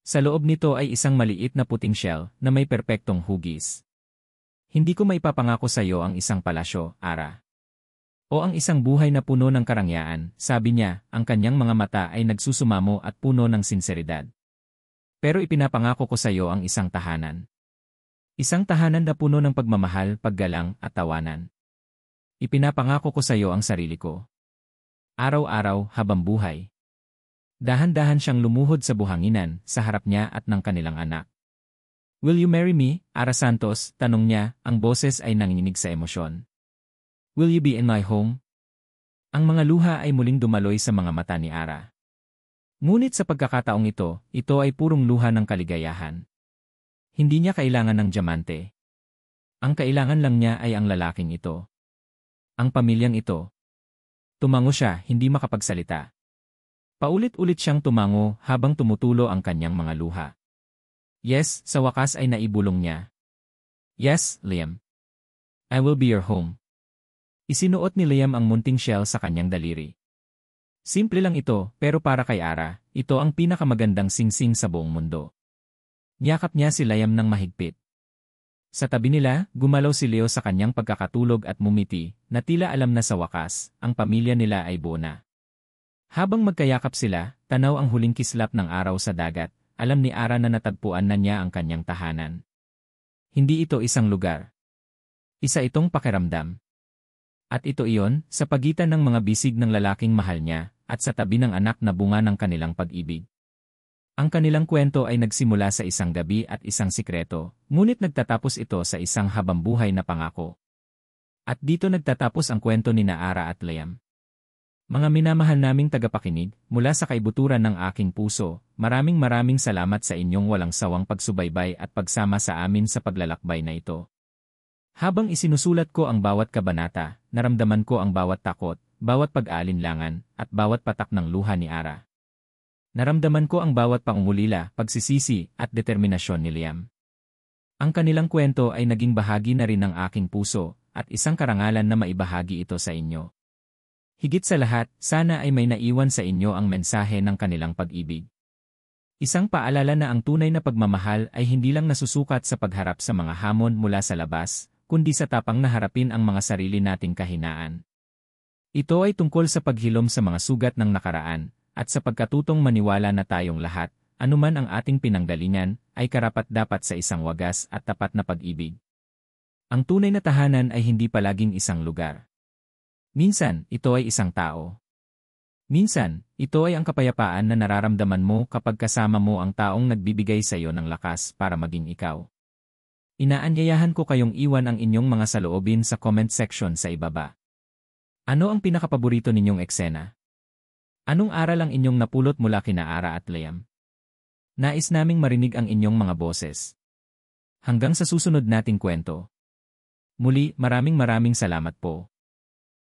Sa loob nito ay isang maliit na puting shell na may perpektong hugis. Hindi ko maipapangako sa iyo ang isang palasyo, Ara. O ang isang buhay na puno ng karangyaan, sabi niya, ang kanyang mga mata ay nagsusumamo at puno ng sinseridad. Pero ipinapangako ko sa iyo ang isang tahanan. Isang tahanan na puno ng pagmamahal, paggalang, at tawanan. Ipinapangako ko sa iyo ang sarili ko. Araw-araw, habang buhay. Dahan-dahan siyang lumuhod sa buhanginan, sa harap niya at ng kanilang anak. Will you marry me, Ara Santos? Tanong niya, ang boses ay nanginginig sa emosyon. Will you be in my home? Ang mga luha ay muling dumaloy sa mga mata ni Ara. Ngunit sa pagkakataong ito ay purong luha ng kaligayahan. Hindi niya kailangan ng diamante. Ang kailangan lang niya ay ang lalaking ito. Ang pamilyang ito. Tumango siya, hindi makapagsalita. Paulit-ulit siyang tumango habang tumutulo ang kanyang mga luha. Yes, sa wakas ay naibulong niya. Yes, Liam. I will be your home. Isinuot ni Liam ang munting shell sa kanyang daliri. Simple lang ito, pero para kay Ara, ito ang pinakamagandang singsing sa buong mundo. Niyakap niya si Liam ng mahigpit. Sa tabi nila, gumalaw si Leo sa kanyang pagkakatulog at mumiti, na tila alam na sa wakas, ang pamilya nila ay buo na. Habang magkayakap sila, tanaw ang huling kislap ng araw sa dagat, alam ni Ara na natagpuan na niya ang kanyang tahanan. Hindi ito isang lugar. Isa itong pakiramdam. At ito iyon, sa pagitan ng mga bisig ng lalaking mahal niya, at sa tabi ng anak na bunga ng kanilang pag-ibig. Ang kanilang kwento ay nagsimula sa isang gabi at isang sikreto, ngunit nagtatapos ito sa isang habambuhay na pangako. At dito nagtatapos ang kwento ni Ara at Liam. Mga minamahal naming tagapakinig, mula sa kaibuturan ng aking puso, maraming salamat sa inyong walang sawang pagsubaybay at pagsama sa amin sa paglalakbay na ito. Habang isinusulat ko ang bawat kabanata, naramdaman ko ang bawat takot, bawat pag-aalinlangan, at bawat patak ng luha ni Ara. Naramdaman ko ang bawat pangungulila, pagsisisi, at determinasyon ni Liam. Ang kanilang kwento ay naging bahagi na rin ng aking puso, at isang karangalan na maibahagi ito sa inyo. Higit sa lahat, sana ay may naiwan sa inyo ang mensahe ng kanilang pag-ibig. Isang paalala na ang tunay na pagmamahal ay hindi lang nasusukat sa pagharap sa mga hamon mula sa labas, kundi sa tapang na harapin ang mga sarili nating kahinaan. Ito ay tungkol sa paghilom sa mga sugat ng nakaraan, at sa pagkatutong maniwala na tayong lahat, anuman ang ating pinanggalingan, ay karapat-dapat sa isang wagas at tapat na pag-ibig. Ang tunay na tahanan ay hindi palaging isang lugar. Minsan, ito ay isang tao. Minsan, ito ay ang kapayapaan na nararamdaman mo kapag kasama mo ang taong nagbibigay sa iyo ng lakas para maging ikaw. Inaanyayahan ko kayong iwan ang inyong mga saloobin sa comment section sa ibaba. Ano ang pinakapaborito ninyong eksena? Anong aral ang inyong napulot mula kina Ara at Liam? Nais naming marinig ang inyong mga boses. Hanggang sa susunod nating kwento. Muli, maraming salamat po.